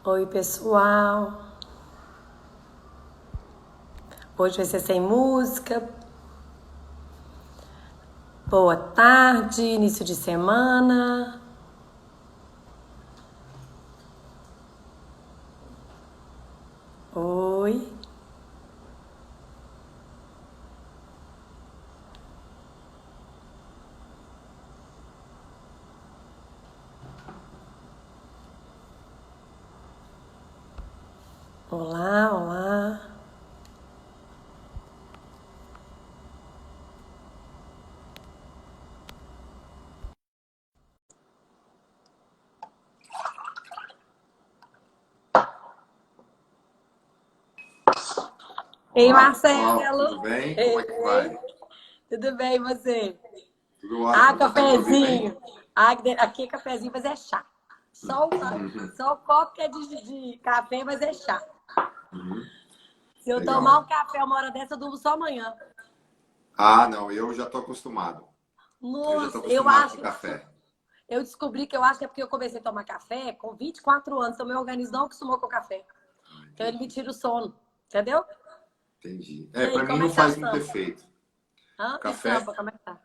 Oi, pessoal. Hoje vai ser sem música. Boa tarde, início de semana. Oi. Olá, olá. Ei, Olá, pessoal, tudo Marcelo. bem? Como é que vai? Ei, tudo bem, e você? Tudo Ah, ótimo. Consegue me ouvir bem? cafezinho. Ah, aqui é cafezinho, mas é chá. Só o copo que é de café, mas é chá. Uhum, Se eu tomar um legal. café uma hora dessa, eu durmo só amanhã. Ah, não, eu já estou acostumado. Eu já estou Nossa, eu acostumado com acho. café. Eu descobri que eu acho que é porque eu comecei a tomar café com 24 anos, então meu organismo não acostumou com o café. Ah, Então ele me entendi, tira o sono, entendeu? entendi. E aí, Para mim como é não que tá faz muito Sampa? efeito. Hã? E Café, Sampa, como é que tá?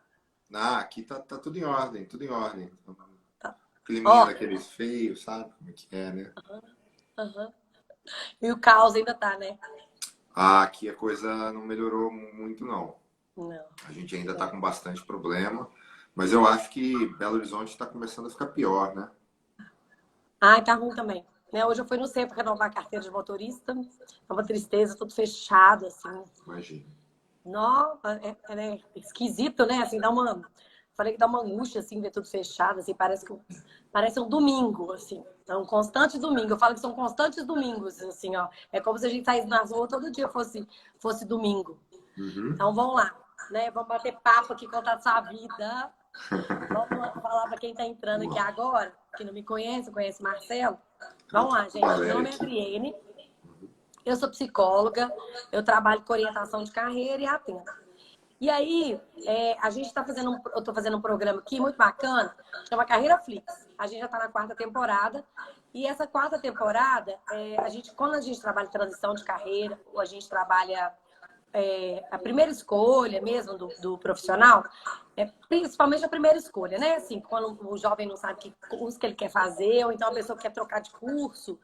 aqui tá tudo em ordem, tudo em ordem. Tá. Climinha Ó, daqueles feios, sabe como é que é, né? aham. E o caos ainda tá, né? Ah, aqui a coisa não melhorou muito, não. Não. A gente ainda está É. com bastante problema, mas eu acho que Belo Horizonte está começando a ficar pior, né? Ah, tá ruim também. Né? Hoje eu fui no centro renovar a carteira de motorista. É uma tristeza, tudo fechado, assim. Imagina. Nossa, é esquisito, né? Assim, dá uma. Falei que dá uma angústia, assim, ver tudo fechado, assim, parece um domingo, assim. É um constante domingo. Eu falo que são constantes domingos, assim, ó. É como se a gente saísse na rua todo dia fosse domingo. Uhum. Então vamos lá, né? Vamos bater papo aqui, contar da sua vida. Vamos lá, falar para quem está entrando Vamos aqui lá. agora, que não me conhece, conhece Marcelo. Ah, Vamos tá lá, com uma gente. Meu galera nome é aqui. Adriene, eu sou psicóloga, eu trabalho com orientação de carreira e atendo. E aí, eu estou fazendo um programa aqui muito bacana, chama Carreira Flix. A gente já está na quarta temporada. E essa quarta temporada, quando a gente trabalha transição de carreira, ou a gente trabalha a primeira escolha mesmo do profissional, principalmente a primeira escolha, né? Assim, quando o jovem não sabe que curso que ele quer fazer, ou então a pessoa quer trocar de curso,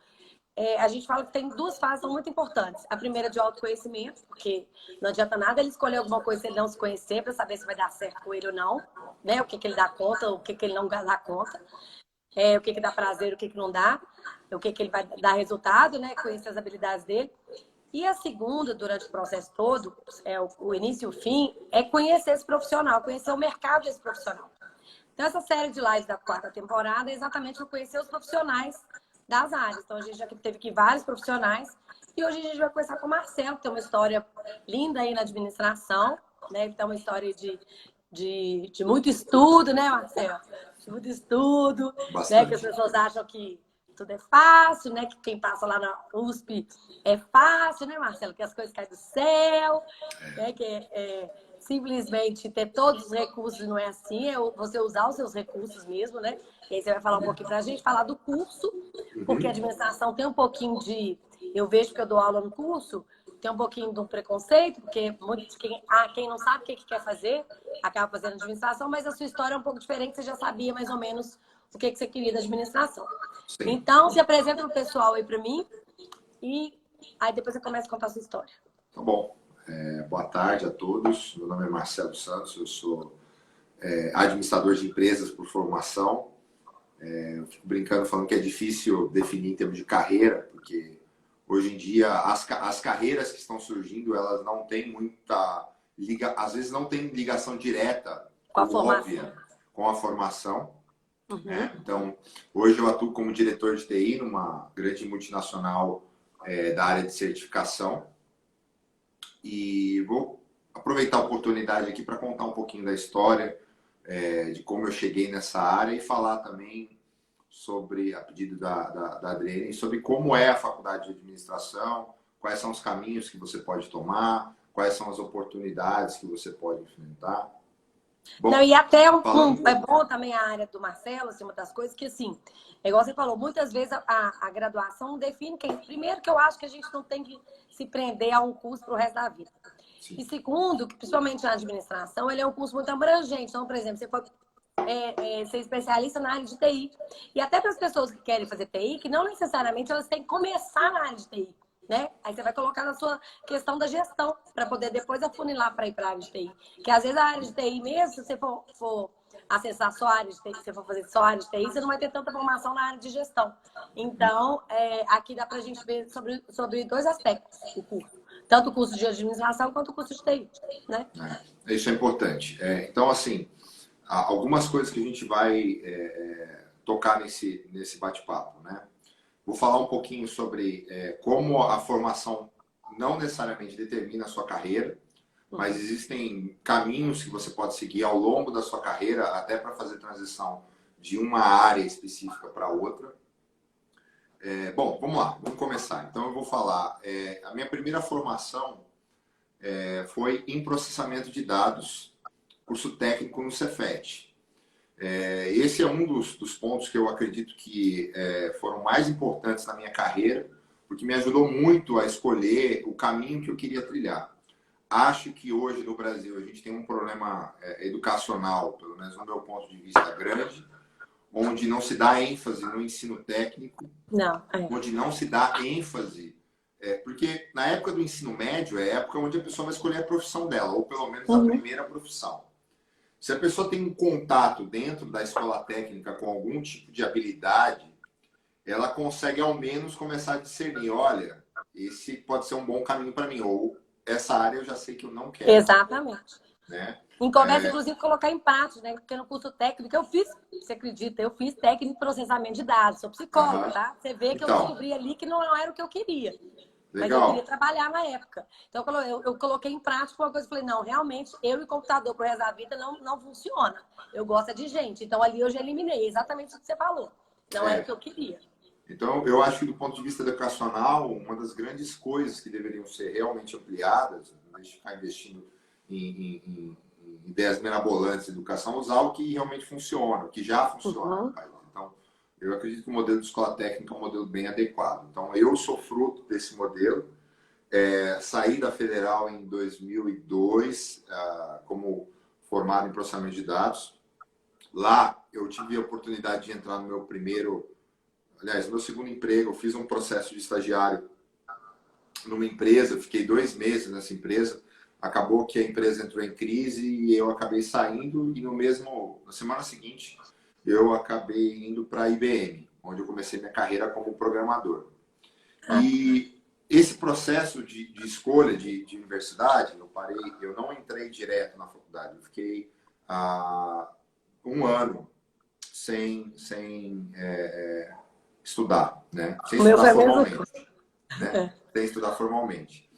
a gente fala que tem duas fases são muito importantes. A primeira de autoconhecimento, porque não adianta nada ele escolher alguma coisa se ele não se conhecer para saber se vai dar certo com ele ou não, né? O que, que ele dá conta, o que, que ele não dá conta, o que, que dá prazer, o que, que não dá, o que, que ele vai dar resultado, né? Conhecer as habilidades dele. E a segunda, durante o processo todo, o início e o fim, é conhecer esse profissional, conhecer o mercado desse profissional. Então, essa série de lives da quarta temporada é exatamente para conhecer os profissionais das áreas. Então, a gente já teve aqui vários profissionais. E hoje a gente vai conversar com o Marcelo, que tem uma história linda aí na administração, né? Ele tem uma história de muito estudo, né, Marcelo? De muito estudo, né? Que as Bastante. pessoas acham que tudo é fácil, né? Que quem passa lá na USP é fácil, né, Marcelo? Que as coisas caem do céu, né? Que simplesmente ter todos os recursos não é assim, é você usar os seus recursos mesmo, né? E aí você vai falar um pouquinho para a gente, falar do curso, porque a Uhum. administração tem um pouquinho de. Eu vejo que eu dou aula no curso, tem um pouquinho de um preconceito, porque quem não sabe o que quer fazer, acaba fazendo administração, mas a sua história é um pouco diferente, você já sabia mais ou menos o que você queria da administração. Sim. Então, se apresenta para o pessoal aí para mim e aí depois você começa a contar a sua história. Tá bom. Boa tarde a todos. Meu nome é Marcelo Santos, eu sou administrador de empresas por formação. Eu fico brincando falando que é difícil definir em termos de carreira, porque hoje em dia as carreiras que estão surgindo, elas não têm muita às vezes não tem ligação direta Com a ou formação. óbvia com a formação. Uhum. Né? Então, hoje eu atuo como diretor de TI numa grande multinacional da área de certificação. E vou aproveitar a oportunidade aqui para contar um pouquinho da história, de como eu cheguei nessa área e falar também sobre, a pedido da Adriane, sobre como é a faculdade de administração, quais são os caminhos que você pode tomar, quais são as oportunidades que você pode enfrentar. Bom, não, e até falando... é bom também a área do Marcelo, assim, uma das coisas que, assim, é igual você falou, muitas vezes a graduação define quem. Primeiro, que eu acho que a gente não tem que se prender a um curso para o resto da vida. Sim. E segundo, que principalmente na administração, ele é um curso muito abrangente. Então, por exemplo, você foi ser especialista na área de TI. E até para as pessoas que querem fazer TI, que não necessariamente elas têm que começar na área de TI. Né? Aí você vai colocar na sua questão da gestão, para poder depois afunilar para ir para a área de TI. Que às vezes a área de TI mesmo, se você for acessar só a área de TI, se você for fazer só a área de TI, você não vai ter tanta formação na área de gestão. Então, aqui dá para a gente ver sobre dois aspectos o curso. Tanto o curso de administração quanto o curso de TI. Né? Isso é importante. Então, assim, algumas coisas que a gente vai tocar nesse bate-papo, né? Vou falar um pouquinho sobre como a formação não necessariamente determina a sua carreira, mas existem caminhos que você pode seguir ao longo da sua carreira, até para fazer transição de uma área específica para outra. Bom, vamos lá, vamos começar. Então, eu vou falar. A minha primeira formação foi em processamento de dados, curso técnico no Cefet. Esse é um dos pontos que eu acredito que foram mais importantes na minha carreira, porque me ajudou muito a escolher o caminho que eu queria trilhar. Acho que hoje no Brasil a gente tem um problema educacional, pelo menos no meu ponto de vista, grande, onde não se dá ênfase no ensino técnico, onde não se dá ênfase, porque na época do ensino médio é a época onde a pessoa vai escolher a profissão dela, ou pelo menos a primeira profissão. Se a pessoa tem um contato dentro da escola técnica com algum tipo de habilidade, ela consegue ao menos começar a discernir, olha, esse pode ser um bom caminho para mim, ou essa área eu já sei que eu não quero. Exatamente. Né? Começa, inclusive, colocar em prática, né? Porque no curso técnico eu fiz, você acredita, eu fiz técnico em processamento de dados, sou psicóloga, tá? Você vê que eu descobri ali que não era o que eu queria. Mas eu queria trabalhar na época. Então, eu coloquei em prática uma coisa e falei, não, realmente, eu e computador pro resto da vida não funciona. Eu gosto de gente. Então, ali eu já eliminei exatamente o que você falou. Não era o que eu queria. Então, eu acho que do ponto de vista educacional, uma das grandes coisas que deveriam ser realmente ampliadas, em vez de ficar investindo em ideias mirabolantes de educação, usar o que realmente funciona, o que já funciona. Então, eu acredito que o modelo de escola técnica é um modelo bem adequado. Então, eu sou fruto desse modelo. Saí da Federal em 2002 como formado em processamento de dados. Lá, eu tive a oportunidade de entrar no meu segundo emprego. Eu fiz um processo de estagiário numa empresa, fiquei 2 meses nessa empresa. Acabou que a empresa entrou em crise e eu acabei saindo, e na semana seguinte eu acabei indo para a IBM, onde eu comecei minha carreira como programador. E esse processo de escolha de universidade, eu não entrei direto na faculdade, eu fiquei 1 ano sem estudar, né? Sem estudar formalmente. Né? Sem estudar formalmente.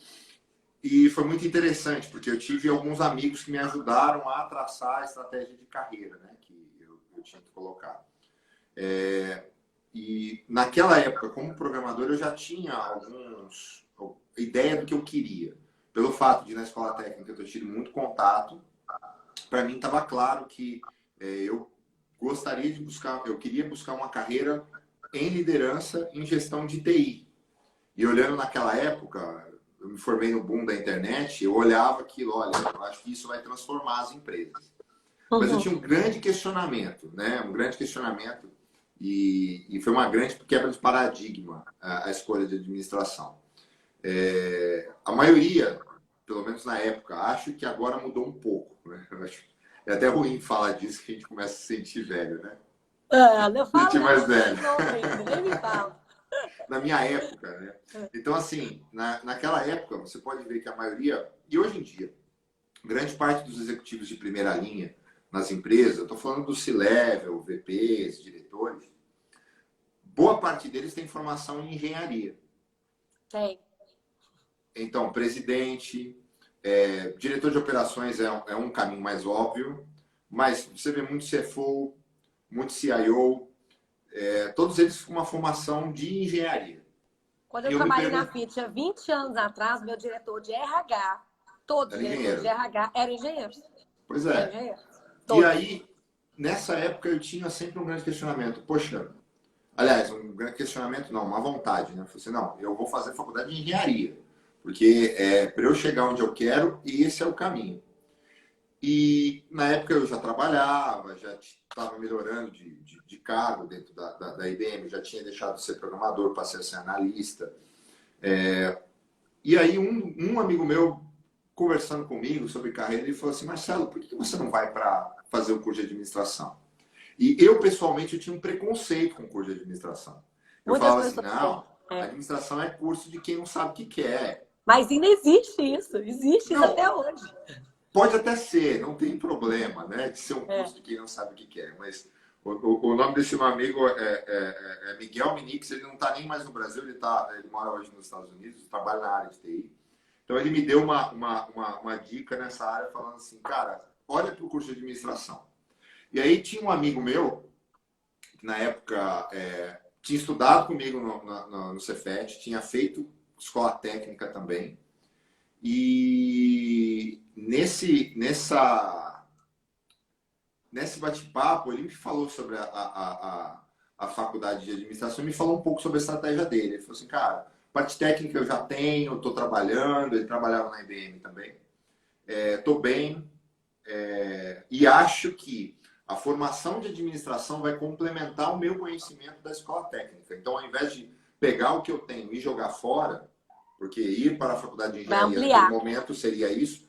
E foi muito interessante, porque eu tive alguns amigos que me ajudaram a traçar a estratégia de carreira, né, que eu tinha que colocar. E naquela época, como programador, eu já tinha ideia do que eu queria. Pelo fato de, na escola técnica, eu ter tido muito contato, para mim estava claro que eu queria buscar uma carreira em liderança em gestão de TI. E olhando naquela época, eu me formei no boom da internet, eu olhava aquilo, olha, eu acho que isso vai transformar as empresas. Mas eu tinha um grande questionamento, né? Um grande questionamento, e foi uma grande quebra de paradigma a escolha de administração. A maioria, pelo menos na época, acho que agora mudou um pouco, né? É até ruim falar disso, que a gente começa a se sentir velho, né? Não falo, sentir mais velho. Nem me fala. Na minha época, né? Então, assim, naquela época, você pode ver que a maioria, e hoje em dia, grande parte dos executivos de primeira linha nas empresas, eu estou falando do C-Level, VPs, diretores, boa parte deles tem formação em engenharia. Tem. Então, presidente, diretor de operações é um caminho mais óbvio, mas você vê muito CFO, muito CIO, todos eles com uma formação de engenharia. Quando eu trabalhei na Fiat, há 20 anos atrás, meu diretor de RH, todos os diretores de RH eram engenheiros. Pois é. E aí, nessa época, eu tinha sempre um grande questionamento. Poxa, aliás, um grande questionamento não, uma vontade, né? Eu falei assim, não, eu vou fazer faculdade de engenharia, porque é para eu chegar onde eu quero e esse é o caminho. E na época eu já trabalhava, já estava melhorando de cargo dentro da IBM, já tinha deixado de ser programador, passei a ser analista. E aí um amigo meu, conversando comigo sobre carreira, ele falou assim, Marcelo, por que você não vai para fazer o curso de administração? E eu, pessoalmente, eu tinha um preconceito com o curso de administração. Eu Muitas falava assim, pessoas não, têm. administração é curso de quem não sabe o que quer. Mas ainda existe isso Não, até hoje. pode até ser, não tem problema, né? De ser um curso de quem não sabe o que quer. Mas o nome desse meu amigo é Miguel Minix, ele não está nem mais no Brasil, ele mora hoje nos Estados Unidos, trabalha na área de TI. Então ele me deu uma dica nessa área, falando assim, cara, olha para o curso de administração. E aí tinha um amigo meu, que na época tinha estudado comigo no Cefet, tinha feito escola técnica também. E nesse bate-papo, ele me falou sobre a faculdade de administração e me falou um pouco sobre a estratégia dele. Ele falou assim, cara, parte técnica eu já tenho, estou trabalhando, ele trabalhava na IBM também, estou bem, e acho que a formação de administração vai complementar o meu conhecimento da escola técnica. Então, ao invés de pegar o que eu tenho e jogar fora, porque ir para a faculdade de engenharia naquele momento seria isso,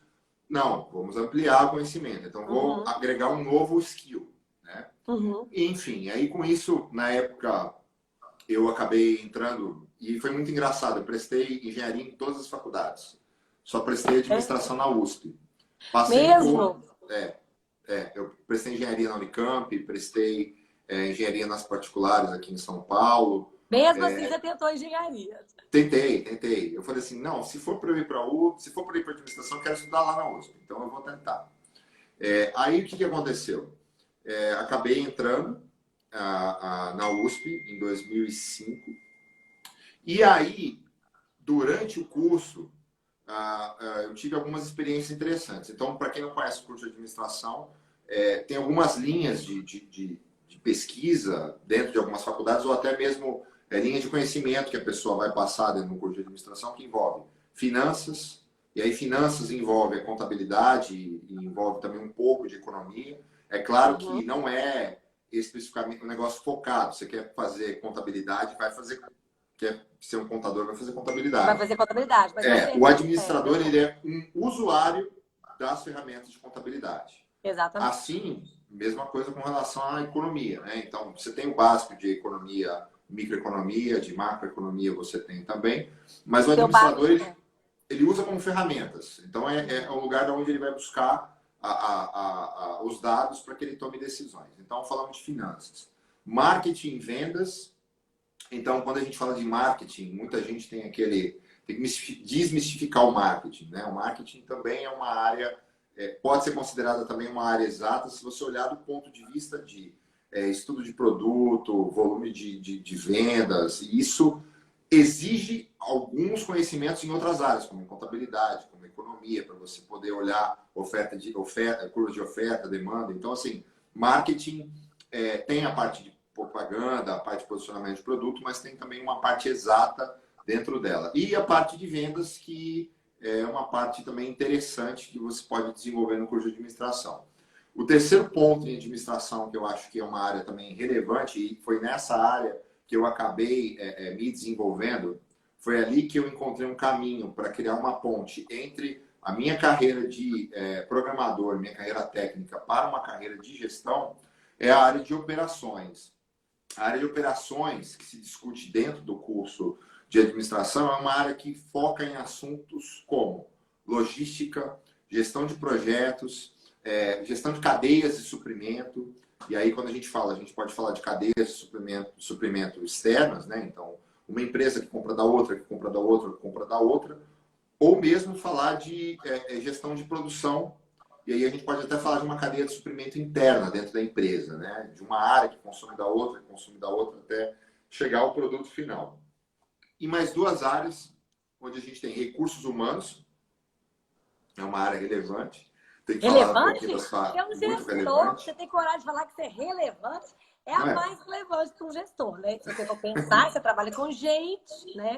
não, vamos ampliar o conhecimento. Então, vou agregar um novo skill. Né? Enfim, aí com isso, na época, eu acabei entrando, e foi muito engraçado, eu prestei engenharia em todas as faculdades. Só prestei administração na USP. Passei mesmo? Eu prestei engenharia na Unicamp, prestei engenharia nas particulares aqui em São Paulo. Mesmo assim, você tentou engenharia? Tentei. Eu falei assim, não, se for para eu ir para se for para ir para administração, eu quero estudar lá na USP, então eu vou tentar. Aí o que aconteceu? Acabei entrando na USP em 2005. E aí, durante o curso, eu tive algumas experiências interessantes. Então, para quem não conhece o curso de administração, tem algumas linhas de pesquisa dentro de algumas faculdades, ou até mesmo linha de conhecimento que a pessoa vai passar dentro do curso de administração, que envolve finanças, e aí finanças envolve a contabilidade, e envolve também um pouco de economia. É claro que não é especificamente um negócio focado. Você quer fazer contabilidade, quer ser um contador, vai fazer contabilidade. Vai fazer contabilidade. Mas o administrador, ele é um usuário das ferramentas de contabilidade. Exatamente. Assim, mesma coisa com relação à economia. Né? Então, você tem o básico de economia, microeconomia, de macroeconomia você tem também, mas o administrador, ele usa como ferramentas. Então, é um lugar onde ele vai buscar os dados para que ele tome decisões. Então, falamos de finanças. Marketing e vendas. Então, quando a gente fala de marketing, muita gente tem que desmistificar o marketing. Né? O marketing também é uma área, pode ser considerada também uma área exata, se você olhar do ponto de vista de estudo de produto, volume de vendas. E isso exige alguns conhecimentos em outras áreas, como contabilidade, como economia, para você poder olhar curva de oferta, demanda. Então, assim, marketing tem a parte de propaganda, a parte de posicionamento de produto, mas tem também uma parte exata dentro dela. E a parte de vendas, que é uma parte também interessante que você pode desenvolver no curso de administração. O terceiro ponto em administração, que eu acho que é uma área também relevante, e foi nessa área que eu acabei me desenvolvendo, foi ali que eu encontrei um caminho para criar uma ponte entre a minha carreira de programador, minha carreira técnica, para uma carreira de gestão, é a área de operações. A área de operações, que se discute dentro do curso de administração, é uma área que foca em assuntos como logística, gestão de projetos, gestão de cadeias de suprimento. E aí, quando a gente pode falar de cadeias de suprimento externas, né? Então, uma empresa que compra da outra, que compra da outra, que compra da outra, ou mesmo falar de gestão de produção. E aí a gente pode até falar de uma cadeia de suprimento interna dentro da empresa, né? De uma área que consome da outra, até chegar ao produto final. E mais duas áreas, onde a gente tem recursos humanos, é uma área relevante. tem que falar um Relevante? pouquinho da sua... É um Muito gestor. relevante. Você tem coragem de falar que você é relevante? É Não a é? mais relevante para um gestor, né? Se você for pensar, você trabalha com gente, né?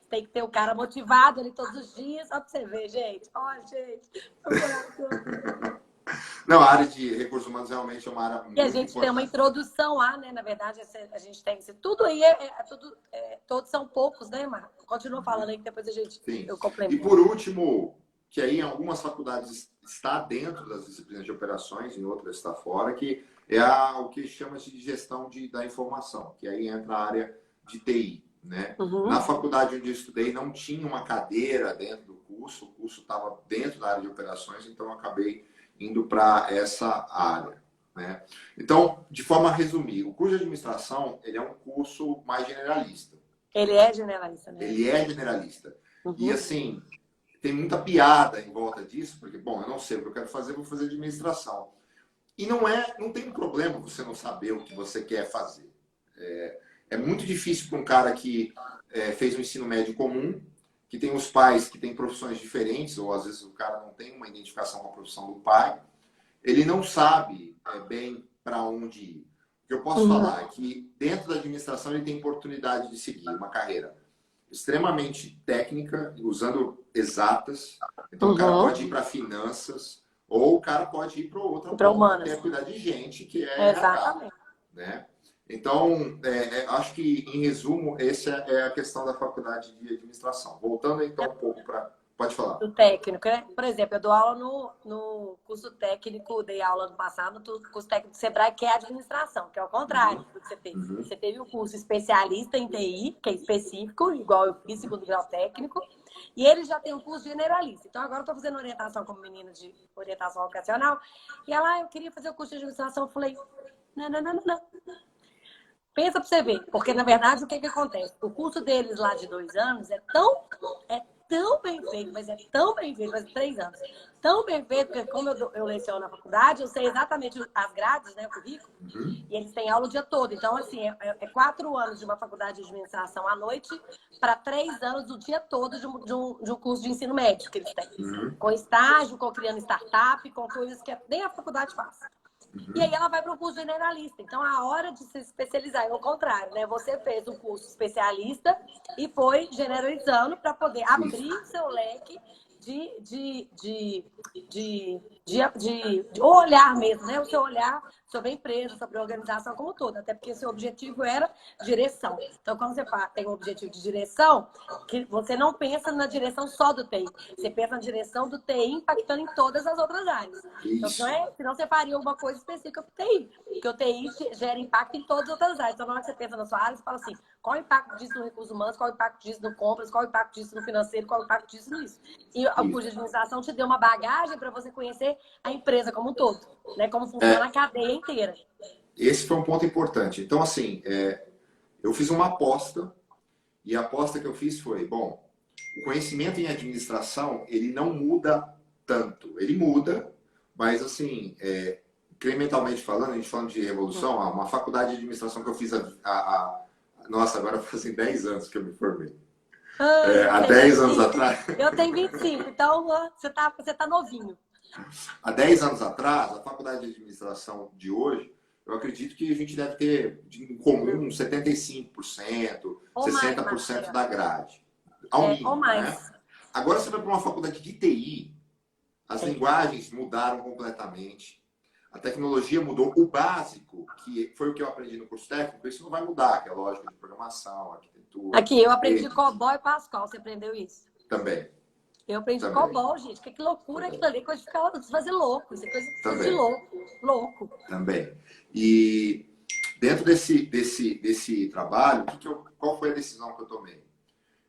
Tem que ter o cara motivado ali todos os dias, só para você ver, gente. Ó, gente, meu coração. Não, a área de recursos humanos realmente é uma área E a muito gente tem uma importante. introdução lá, né? Na verdade, a gente tem tudo aí, todos são poucos, né, Marco? Continua falando aí que depois Sim. eu E complemento. por último, que aí em algumas faculdades está dentro das disciplinas de operações, em outras está fora, que é o que chama-se de gestão da informação, que aí entra a área de TI. Né? Na faculdade onde eu estudei não tinha uma cadeira dentro do curso, o curso estava dentro da área de operações, então eu acabei indo para essa área. Né? Então, de forma a resumir, o curso de administração ele é um curso mais generalista. Ele é generalista, né? Ele é generalista. Uhum. E assim, tem muita piada em volta disso, porque, bom, eu não sei o que eu quero fazer, vou fazer administração. E não tem um problema você não saber o que você quer fazer. É muito difícil para um cara que fez um ensino médio comum, que tem os pais que têm profissões diferentes, ou às vezes o cara não tem uma identificação com a profissão do pai, ele não sabe bem para onde ir. O que eu posso falar é que dentro da administração ele tem oportunidade de seguir uma carreira extremamente técnica, usando exatas. Então o cara pode ir para finanças, ou o cara pode ir para outra ponta, que é cuidar de gente, que é RH. Né? Então, acho que, em resumo, essa é a questão da faculdade de administração. Voltando, então, um pouco para... Pode falar. Do técnico, né? Por exemplo, eu dou aula no curso técnico, dei aula no passado, no curso técnico do Sebrae, que é administração, que é o contrário do que você fez. Você teve o curso especialista em TI, que é específico, igual eu fiz, segundo grau técnico, e ele já tem um curso generalista. Então, agora eu estou fazendo orientação como menina de orientação vocacional, e ela, eu queria fazer o curso de administração, eu falei, não. Pensa para você ver, porque, na verdade, o que acontece? O curso deles lá de 2 anos é tão bem feito, mas é tão bem feito, mas 3 anos. Tão bem feito, porque como eu leciono na faculdade, eu sei exatamente as grades, né, o currículo, e eles têm aula o dia todo. Então, assim, é 4 anos de uma faculdade de administração à noite para 3 anos do dia todo de um curso de ensino médio que eles têm. Com estágio, com criando startup, com coisas que nem a faculdade faz. E aí ela vai para o curso generalista. Então, a hora de se especializar é o contrário, né? Você fez um curso especialista e foi generalizando para poder abrir seu leque de olhar mesmo, né? O seu olhar sobre a empresa, sobre a organização como toda. Até porque seu objetivo era direção. Então, quando você tem um objetivo de direção, que você não pensa na direção só do TI. Você pensa na direção do TI impactando em todas as outras áreas. Então, senão você faria alguma coisa específica para o TI. Porque o TI gera impacto em todas as outras áreas. Então, na hora que você pensa na sua área, você fala assim, qual o impacto disso no recursos humanos, qual o impacto disso no compras, qual o impacto disso no financeiro, qual o impacto disso nisso. E o curso de administração te deu uma bagagem para você conhecer a empresa como um todo, né? Como funciona a cadeia inteira. Esse foi um ponto importante. Então, assim, eu fiz uma aposta, e a aposta que eu fiz foi, bom, o conhecimento em administração, ele não muda tanto. Ele muda, mas, assim, incrementalmente falando, a gente falando de revolução, uma faculdade de administração que eu fiz nossa, agora fazem 10 anos que eu me formei. Há 10 anos atrás... Eu tenho 25, então você tá novinho. Há 10 anos atrás, a faculdade de administração de hoje, eu acredito que a gente deve ter em comum 75%, 60% da grade. Ao mínimo, ou mais. né? Agora você vai para uma faculdade de TI, as linguagens mudaram completamente, a tecnologia mudou. O básico, que foi o que eu aprendi no curso técnico, isso não vai mudar, que é a lógica de programação, arquitetura. Aqui, eu aprendi COBOL e Pascal. Você aprendeu isso? Também. Eu aprendi COBOL, gente. Que loucura aquilo ali. Coisa de fazer louco. Isso é coisa de louco. Também. E dentro desse trabalho, qual foi a decisão que eu tomei?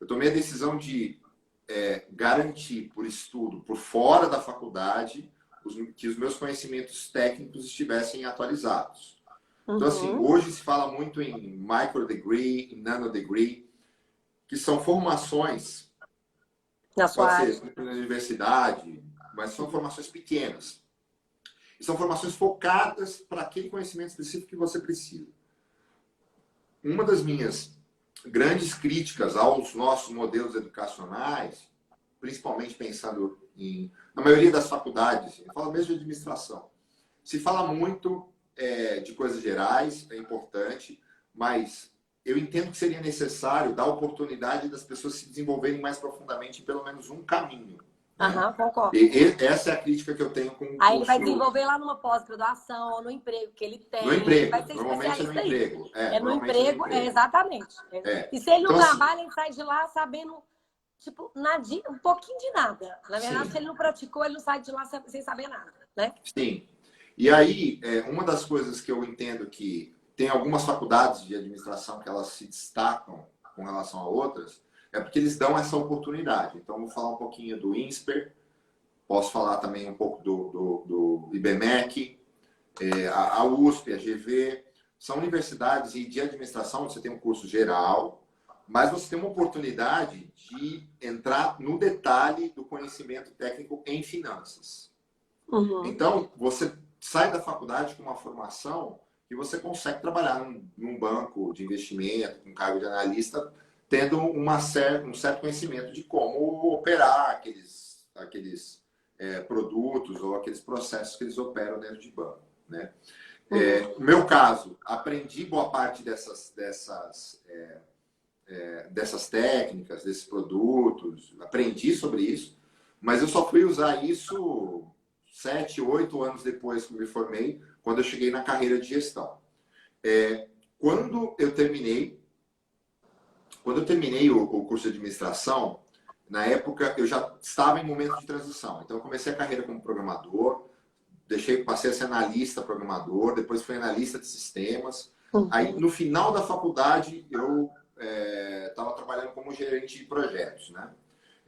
Eu tomei a decisão de garantir por estudo, por fora da faculdade, que os meus conhecimentos técnicos estivessem atualizados. Então, assim, hoje se fala muito em micro degree, em nano degree, que são formações, pode ser na universidade, mas são formações pequenas. E são formações focadas para aquele conhecimento específico que você precisa. Uma das minhas grandes críticas aos nossos modelos educacionais, principalmente pensando na maioria das faculdades, eu falo mesmo de administração, se fala muito de coisas gerais, é importante, mas eu entendo que seria necessário dar oportunidade das pessoas se desenvolverem mais profundamente em pelo menos um caminho. Aham, concordo. Essa é a crítica que eu tenho com o curso. Aí ele vai desenvolver lá numa pós-graduação ou no emprego que ele tem. No emprego, vai ser normalmente é no emprego. No emprego, exatamente. E se ele não então, trabalha, ele sai de lá sabendo, tipo, um pouquinho de nada. Na verdade, sim. se ele não praticou, ele não sai de lá sem saber nada, né? Sim. E aí, uma das coisas que eu entendo que tem algumas faculdades de administração que elas se destacam com relação a outras, é porque eles dão essa oportunidade. Então, vou falar um pouquinho do INSPER, posso falar também um pouco do IBMEC, a USP, a GV. São universidades de administração, onde você tem um curso geral, mas você tem uma oportunidade de entrar no detalhe do conhecimento técnico em finanças. Uhum. Então, você sai da faculdade com uma formação que você consegue trabalhar num banco de investimento, com cargo de analista, tendo um certo conhecimento de como operar aqueles produtos ou aqueles processos que eles operam dentro de banco, né? No meu caso, aprendi boa parte dessas técnicas, desses produtos, aprendi sobre isso, mas eu só fui usar isso 7, 8 anos depois que me formei, quando eu cheguei na carreira de gestão. Quando eu terminei o curso de administração, na época eu já estava em momento de transição. Então eu comecei a carreira como programador, passei a ser analista programador, depois fui analista de sistemas. Aí no final da faculdade eu estava trabalhando como gerente de projetos, né?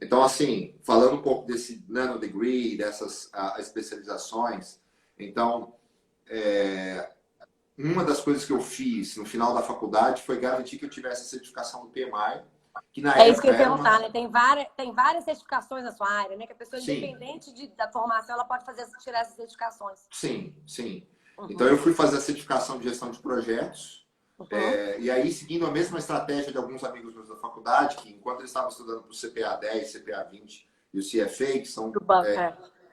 Então, assim, falando um pouco desse nano degree, dessas especializações, então, uma das coisas que eu fiz no final da faculdade foi garantir que eu tivesse a certificação do PMI, que na época isso que eu ia perguntar, né? Tem várias certificações na sua área, né? Que a pessoa, Sim. independente da formação, ela pode tirar essas certificações. Sim, sim. Então, eu fui fazer a certificação de gestão de projetos. E aí, seguindo a mesma estratégia de alguns amigos meus da faculdade, que enquanto eles estavam estudando para o CPA 10, CPA 20 e o CFA, que são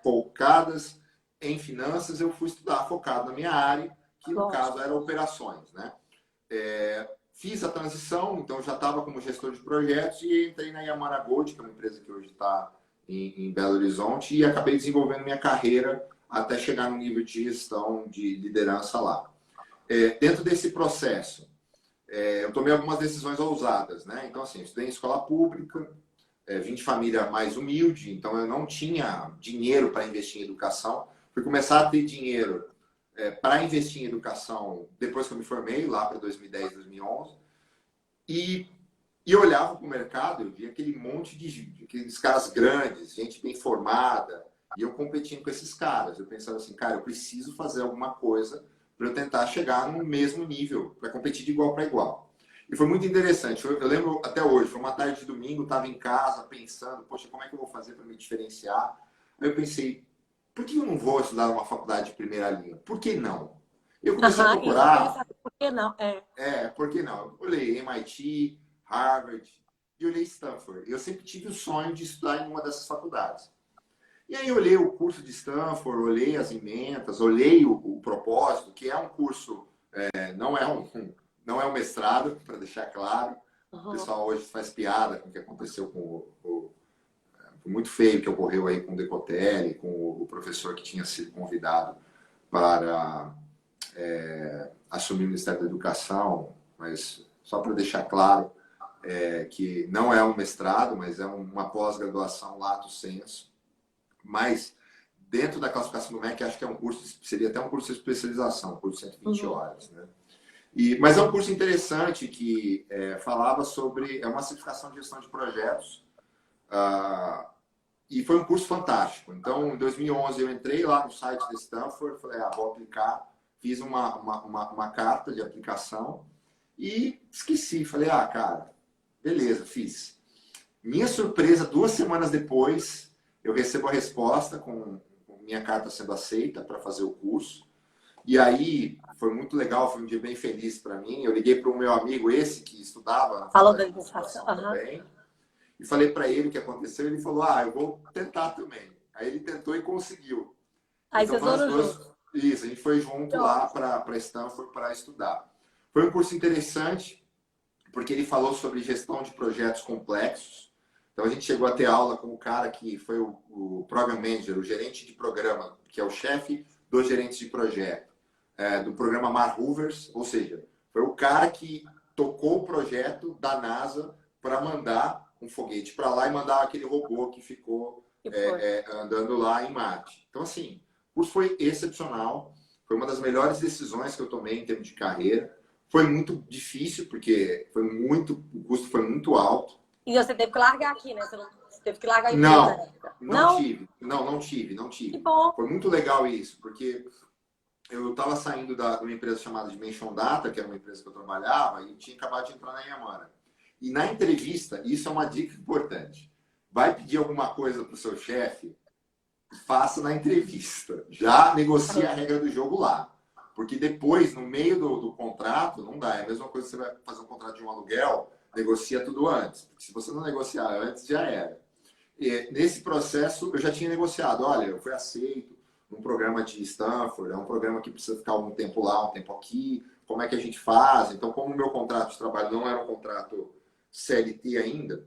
focadas em finanças, eu fui estudar focado na minha área, que no caso era operações, né? Fiz a transição, então já estava como gestor de projetos e entrei na Yamana Gold, que é uma empresa que hoje está em Belo Horizonte, e acabei desenvolvendo minha carreira até chegar no nível de gestão, de liderança lá. Dentro desse processo, eu tomei algumas decisões ousadas, né? Então, assim, eu estudei em escola pública, vim de família mais humilde, então eu não tinha dinheiro para investir em educação. Fui começar a ter dinheiro para investir em educação depois que eu me formei, lá para 2010, 2011. E eu olhava para o mercado, eu via aquele monte de aqueles caras grandes, gente bem formada, e eu competindo com esses caras. Eu pensava assim, cara, eu preciso fazer alguma coisa para eu tentar chegar no mesmo nível, para competir de igual para igual. E foi muito interessante. Eu lembro até hoje, foi uma tarde de domingo, estava em casa pensando, poxa, como é que eu vou fazer para me diferenciar? Aí eu pensei, por que eu não vou estudar numa faculdade de primeira linha? Por que não? Eu comecei a procurar. Por que não? Por que não? Eu olhei MIT, Harvard e olhei Stanford. Eu sempre tive o sonho de estudar em uma dessas faculdades. E aí eu olhei o curso de Stanford, olhei as emendas, olhei o propósito, que é um curso, não é um mestrado, para deixar claro. O pessoal hoje faz piada com o que aconteceu foi muito feio que ocorreu aí com o Decotelli, com o professor que tinha sido convidado para assumir o Ministério da Educação, mas só para deixar claro que não é um mestrado, mas é uma pós-graduação lato sensu. Mas dentro da classificação do MEC, acho que seria até um curso de especialização, um curso de 120 horas, né? Mas é um curso interessante que falava sobre uma certificação de gestão de projetos e foi um curso fantástico. Então, em 2011, eu entrei lá no site da Stanford, falei, vou aplicar, fiz uma carta de aplicação e esqueci. Falei, cara, beleza, fiz. Minha surpresa, 2 semanas depois, eu recebo a resposta com minha carta sendo aceita para fazer o curso. E aí, foi muito legal, foi um dia bem feliz para mim. Eu liguei para o meu amigo, esse que estudava falou da administração também, e falei para ele o que aconteceu. Ele falou, eu vou tentar também. Aí ele tentou e conseguiu. Aí Então, vocês foram juntos. isso, a gente foi junto lá para Stanford para estudar. Foi um curso interessante, porque ele falou sobre gestão de projetos complexos. Então, a gente chegou a ter aula com o cara que foi o Program Manager, o gerente de programa, que é o chefe dos gerentes de projeto, do programa Mar Hoovers, ou seja, foi o cara que tocou o projeto da NASA para mandar um foguete para lá e mandar aquele robô que ficou andando lá em Marte. Então, assim, o curso foi excepcional, foi uma das melhores decisões que eu tomei em termos de carreira. Foi muito difícil, porque o custo foi muito alto. E você teve que largar aqui, né? Você teve que largar a empresa na época. Não tive. Que bom. Foi muito legal isso, porque eu estava saindo de uma empresa chamada Dimension Data, que era uma empresa que eu trabalhava, e tinha acabado de entrar na Yamana. E na entrevista, isso é uma dica importante, vai pedir alguma coisa para o seu chefe, faça na entrevista. Já negocia a regra do jogo lá. Porque depois, no meio do contrato, não dá. É a mesma coisa que você vai fazer um contrato de um aluguel, negocia tudo antes. Porque se você não negociar antes, já era. E nesse processo, eu já tinha negociado. Olha, eu fui aceito num programa de Stanford, é um programa que precisa ficar um tempo lá, um tempo aqui. Como é que a gente faz? Então, como o meu contrato de trabalho não era um contrato CLT ainda,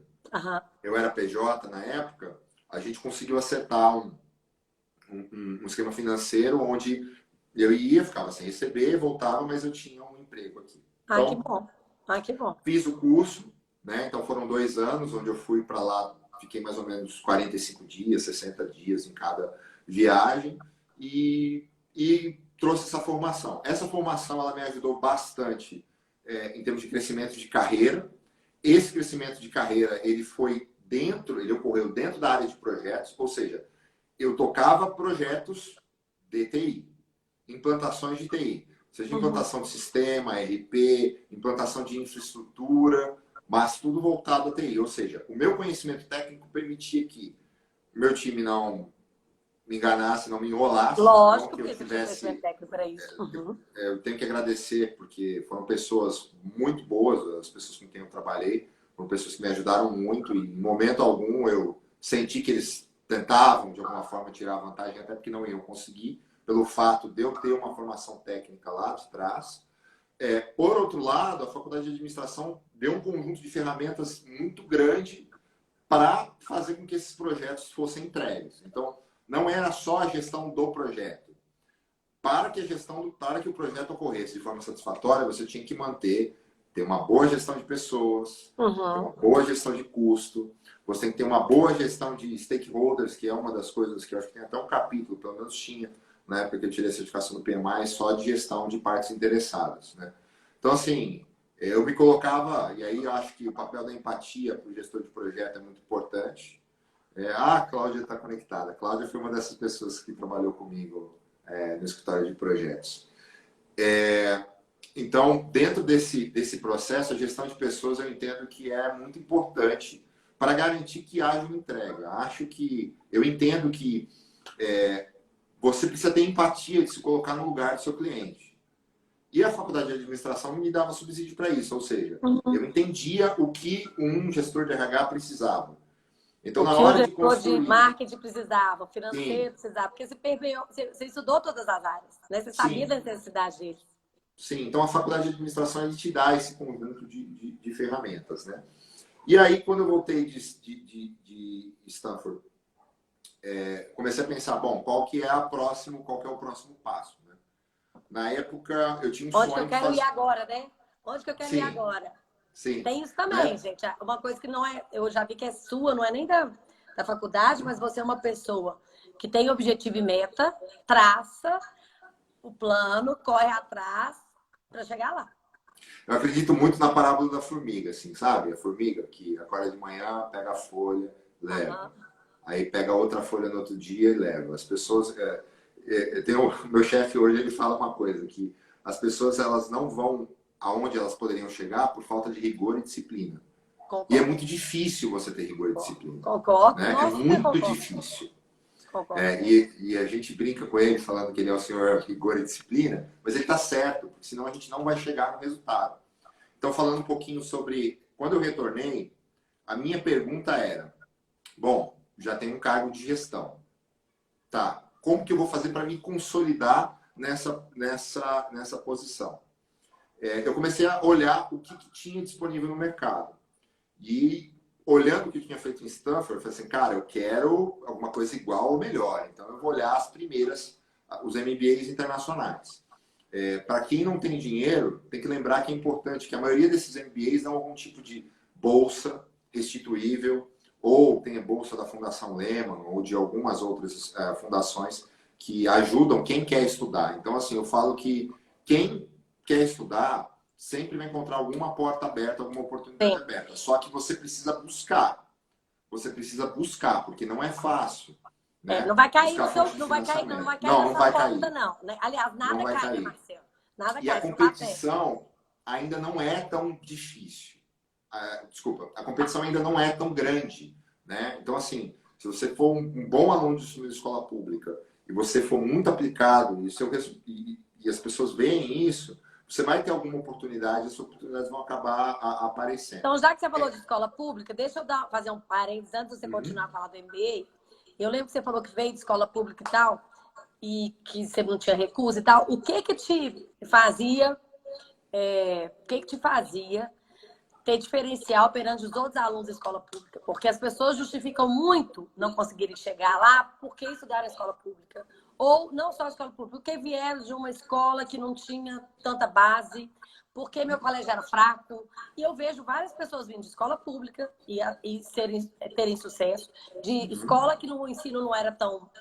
eu era PJ na época, a gente conseguiu acertar um esquema financeiro onde eu ia, ficava sem receber, voltava, mas eu tinha um emprego aqui. Então, que bom. Que bom. Fiz o curso, né? Então foram 2 anos onde eu fui para lá, fiquei mais ou menos 45 dias, 60 dias em cada viagem e trouxe essa formação. Essa formação ela me ajudou bastante em termos de crescimento de carreira. Esse crescimento de carreira ele ocorreu dentro da área de projetos, ou seja, eu tocava projetos de TI, implantações de TI, seja implantação de sistema, RP, implantação de infraestrutura, mas tudo voltado a TI. Ou seja, o meu conhecimento técnico permitia que meu time não me enganasse, não me enrolasse. Lógico, que eu porque tivesse você tinha técnico para isso. Eu tenho que agradecer, porque foram pessoas muito boas, as pessoas com quem eu trabalhei, foram pessoas que me ajudaram muito e em momento algum eu senti que eles tentavam, de alguma forma, tirar vantagem, até porque não iam conseguir, pelo fato de eu ter uma formação técnica lá de trás. Por outro lado, a Faculdade de Administração deu um conjunto de ferramentas muito grande para fazer com que esses projetos fossem entregues. Então, não era só a gestão do projeto. Para que o projeto ocorresse de forma satisfatória, você tinha que ter uma boa gestão de pessoas, ter uma boa gestão de custo, você tem que ter uma boa gestão de stakeholders, que é uma das coisas que eu acho que tem até um capítulo, pelo menos tinha, na época que eu tirei a certificação do PMI, só de gestão de partes interessadas, né? Então, assim, eu me colocava, e aí eu acho que o papel da empatia para o gestor de projeto é muito importante. A Cláudia está conectada. A Cláudia foi uma dessas pessoas que trabalhou comigo no escritório de projetos. Então, dentro desse processo, a gestão de pessoas eu entendo que é muito importante para garantir que haja uma entrega. Eu entendo que você precisa ter empatia de se colocar no lugar do seu cliente. E a faculdade de administração me dava subsídio para isso, ou seja, eu entendia o que um gestor de RH precisava. Então, na hora de construir... de marketing precisava, financeiro precisava, porque você estudou todas as áreas, né? Você sabia da necessidade deles. Sim, então a faculdade de administração ele te dá esse conjunto de ferramentas, né? E aí, quando eu voltei de Stanford, comecei a pensar, bom, qual que é o próximo passo, né? Na época, eu tinha um sonho... Onde que eu quero ir agora, né? Onde que eu quero ir agora? Sim. Tem isso também, gente. Uma coisa que não é... Eu já vi que é sua, não é nem da faculdade, mas você é uma pessoa que tem objetivo e meta, traça o plano, corre atrás para chegar lá. Eu acredito muito na parábola da formiga, assim, sabe? A formiga que acorda de manhã, pega a folha, leva. Aí pega outra folha no outro dia e leva. As pessoas... meu chefe hoje, ele fala uma coisa, que as pessoas elas não vão aonde elas poderiam chegar por falta de rigor e disciplina. Concordo. E é muito difícil você ter rigor e disciplina. Concordo. Né? Nossa, é muito difícil. E a gente brinca com ele, falando que ele é o senhor rigor e disciplina, mas ele está certo, porque senão a gente não vai chegar no resultado. Então, falando um pouquinho sobre... Quando eu retornei, a minha pergunta era, bom, já tem um cargo de gestão. tá, como que eu vou fazer para me consolidar nessa posição? Eu comecei a olhar o que tinha disponível no mercado. E olhando o que eu tinha feito em Stanford, eu falei assim, cara, eu quero alguma coisa igual ou melhor. Então eu vou olhar as primeiras, os MBAs internacionais. Para quem não tem dinheiro, tem que lembrar que é importante que a maioria desses MBAs dão algum tipo de bolsa restituível, ou tem a bolsa da Fundação Lehman, ou de algumas outras fundações que ajudam quem quer estudar. Então, assim, eu falo que quem quer estudar sempre vai encontrar alguma porta aberta, alguma oportunidade aberta. Só que você precisa buscar. Você precisa buscar, porque não é fácil. Né? Não vai cair no seu, não vai cair na sua conta, não. Aliás, nada cai, Marcelo. Nada cai. E a competição ainda não é tão difícil. Desculpa, a competição ainda não é tão grande. Né? Então, assim, se você for um bom aluno de escola pública e você for muito aplicado e as pessoas veem isso, você vai ter alguma oportunidade, as oportunidades vão acabar aparecendo. Então, já que você falou de escola pública, deixa eu fazer um parênteses antes de você continuar a falar do MBA. Eu lembro que você falou que veio de escola pública e tal, e que você não tinha recurso e tal. O que te fazia, ter diferencial perante os outros alunos da escola pública? Porque as pessoas justificam muito não conseguirem chegar lá porque estudaram a escola pública. Ou não só a escola pública, porque vieram de uma escola que não tinha tanta base, porque meu colégio era fraco. E eu vejo várias pessoas vindo de escola pública e terem sucesso, de escola que no ensino não era tão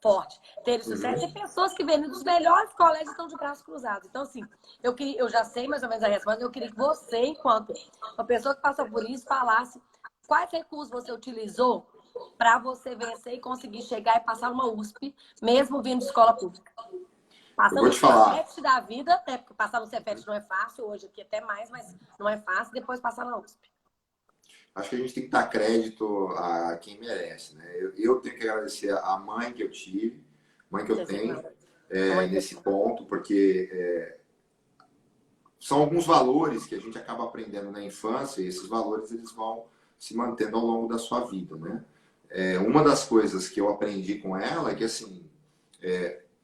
forte, terem sucesso, e pessoas que vêm dos melhores colégios e estão de braços cruzados. Então, assim, eu já sei mais ou menos a resposta, eu queria que você, enquanto uma pessoa que passou por isso, falasse quais recursos você utilizou para você vencer e conseguir chegar e passar uma USP, mesmo vindo de escola pública. Passando no Cefet da vida, porque passar no Cefet não é fácil, hoje aqui até mais, mas não é fácil, depois passar na USP. Acho que a gente tem que dar crédito a quem merece, né? Eu tenho que agradecer a mãe que eu tive, mãe que eu tenho, nesse ponto, porque são alguns valores que a gente acaba aprendendo na infância, e esses valores eles vão se mantendo ao longo da sua vida, né? Uma das coisas que eu aprendi com ela é que, assim,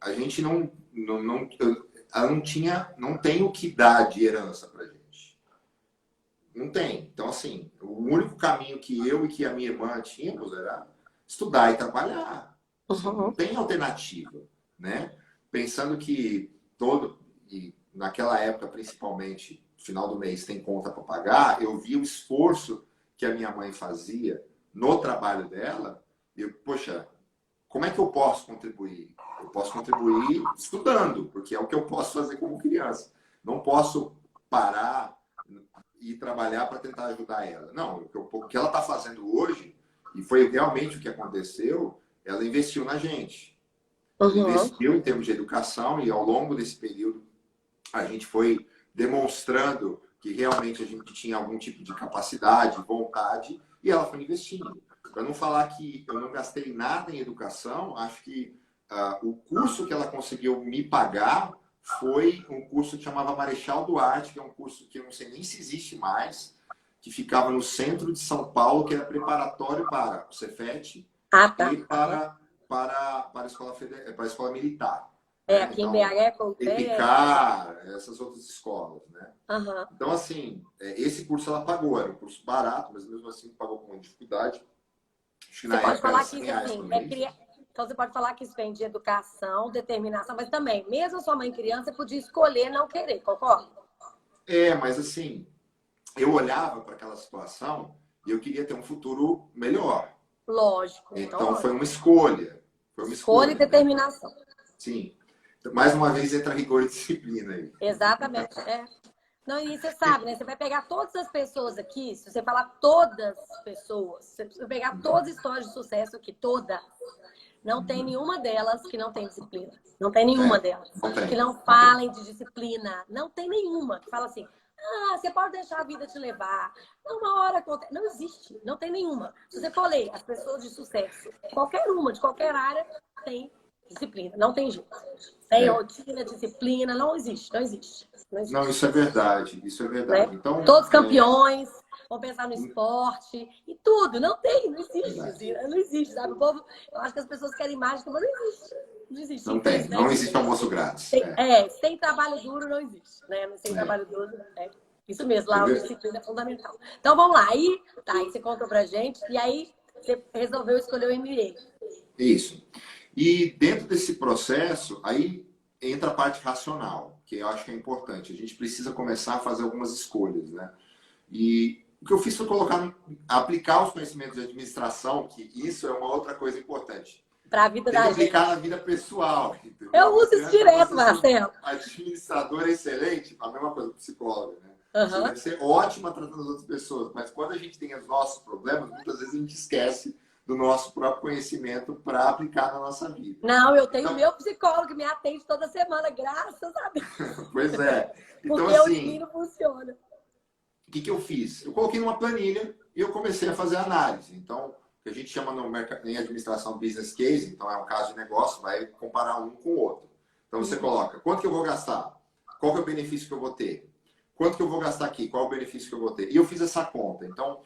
a gente ela não tem o que dar de herança pra gente. Não tem. Então, assim, o único caminho que eu e que a minha irmã tínhamos era estudar e trabalhar. Assim, não tem alternativa, né? Pensando que e naquela época, principalmente, no final do mês tem conta para pagar, eu vi o esforço que a minha mãe fazia no trabalho dela, e eu, poxa, como é que eu posso contribuir? Eu posso contribuir estudando, porque é o que eu posso fazer como criança. Não posso parar e trabalhar para tentar ajudar ela. Não, o que ela está fazendo hoje, e foi realmente o que aconteceu, ela investiu na gente. Ela investiu em termos de educação, e ao longo desse período a gente foi demonstrando que realmente a gente tinha algum tipo de capacidade, vontade, e ela foi investindo. Para não falar que eu não gastei nada em educação, acho que o curso que ela conseguiu me pagar foi um curso que chamava Marechal Duarte, que é um curso que eu não sei nem se existe mais, que ficava no centro de São Paulo, que era preparatório para o Cefet e para a escola militar. Aqui em BH, EPICAR, essas outras escolas, né? Então, assim, esse curso ela pagou, era um curso barato, mas mesmo assim pagou com dificuldade. Acho que na época era R$100 por mês. Então, você pode falar que isso vem de educação, determinação, mas também, mesmo sua mãe criança, você podia escolher não querer, concorda? Mas assim, eu olhava para aquela situação e eu queria ter um futuro melhor. Lógico. Então foi uma escolha. Escolha e determinação. Né? Sim. Mais uma vez entra rigor e disciplina aí. Exatamente, Não, e você sabe, né? Você vai pegar todas as pessoas aqui, se você falar todas as pessoas, se você pegar todas as histórias de sucesso aqui, todas, não tem nenhuma delas que não tem disciplina. Não tem nenhuma delas. Que não falem de disciplina. Não tem nenhuma que fala assim, você pode deixar a vida te levar. Uma hora acontece. Não existe. Não tem nenhuma. Se você for ler as pessoas de sucesso, qualquer uma, de qualquer área, tem disciplina. Não tem jeito. Tem rotina, disciplina. Não existe. Não existe. Não, isso é verdade. Isso é verdade. Né? Então, todos campeões. vão pensar no esporte e tudo. Não tem, não existe. Assim, não existe, sabe? O povo, eu acho que as pessoas querem mágica, mas não existe. Não existe. Não tem, não existe almoço grátis. Sem trabalho duro não existe, né? Sem trabalho duro, isso mesmo, lá a disciplina é fundamental. Então vamos lá, aí você contou pra gente, e aí você resolveu escolher o MBA. Isso. E dentro desse processo, aí entra a parte racional, que eu acho que é importante. A gente precisa começar a fazer algumas escolhas, né? E o que eu fiz foi aplicar os conhecimentos de administração, que isso é uma outra coisa importante. Para a vida da gente. Aplicar na vida pessoal. Entendeu? Eu uso isso direto, Marcelo. Administrador excelente, a mesma coisa, psicóloga, né? Uhum. Você deve ser ótima tratando as outras pessoas, mas quando a gente tem os nossos problemas, muitas vezes a gente esquece do nosso próprio conhecimento para aplicar na nossa vida. Não, eu tenho meu psicólogo que me atende toda semana, graças a Deus. Pois é. Então, porque assim, o funciona. O que eu fiz? Eu coloquei numa planilha e eu comecei a fazer análise. Então, o que a gente chama em administração business case, então é um caso de negócio, vai comparar um com o outro. Então, você coloca, quanto que eu vou gastar? Qual que é o benefício que eu vou ter? Quanto que eu vou gastar aqui? Qual é o benefício que eu vou ter? E eu fiz essa conta. Então,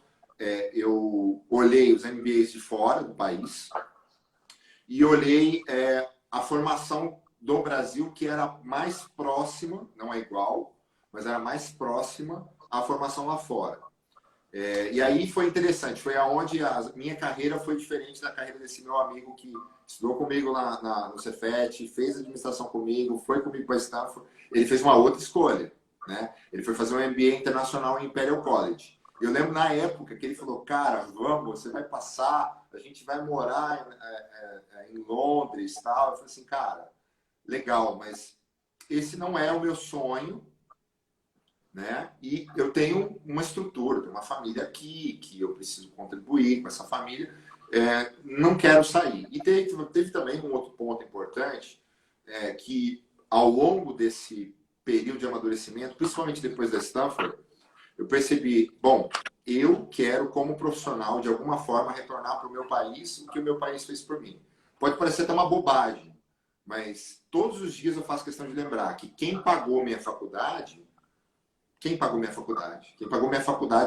eu olhei os MBAs de fora do país e olhei a formação do Brasil, que era mais próxima, não é igual, mas era mais próxima à formação lá fora. E aí foi interessante, foi aonde a minha carreira foi diferente da carreira desse meu amigo que estudou comigo no Cefet, fez administração comigo, foi comigo para Stanford. Ele fez uma outra escolha, né? Ele foi fazer um MBA internacional em Imperial College. Eu lembro na época que ele falou, cara, vamos, você vai passar, a gente vai morar em Londres e tal. Eu falei assim, cara, legal, mas esse não é o meu sonho, né? E eu tenho uma estrutura, tenho uma família aqui, que eu preciso contribuir com essa família, não quero sair. E teve também um outro ponto importante, que ao longo desse período de amadurecimento, principalmente depois da Stanford, eu percebi, bom, eu quero como profissional, de alguma forma, retornar para o meu país o que o meu país fez por mim. Pode parecer até uma bobagem, mas todos os dias eu faço questão de lembrar que quem pagou minha faculdade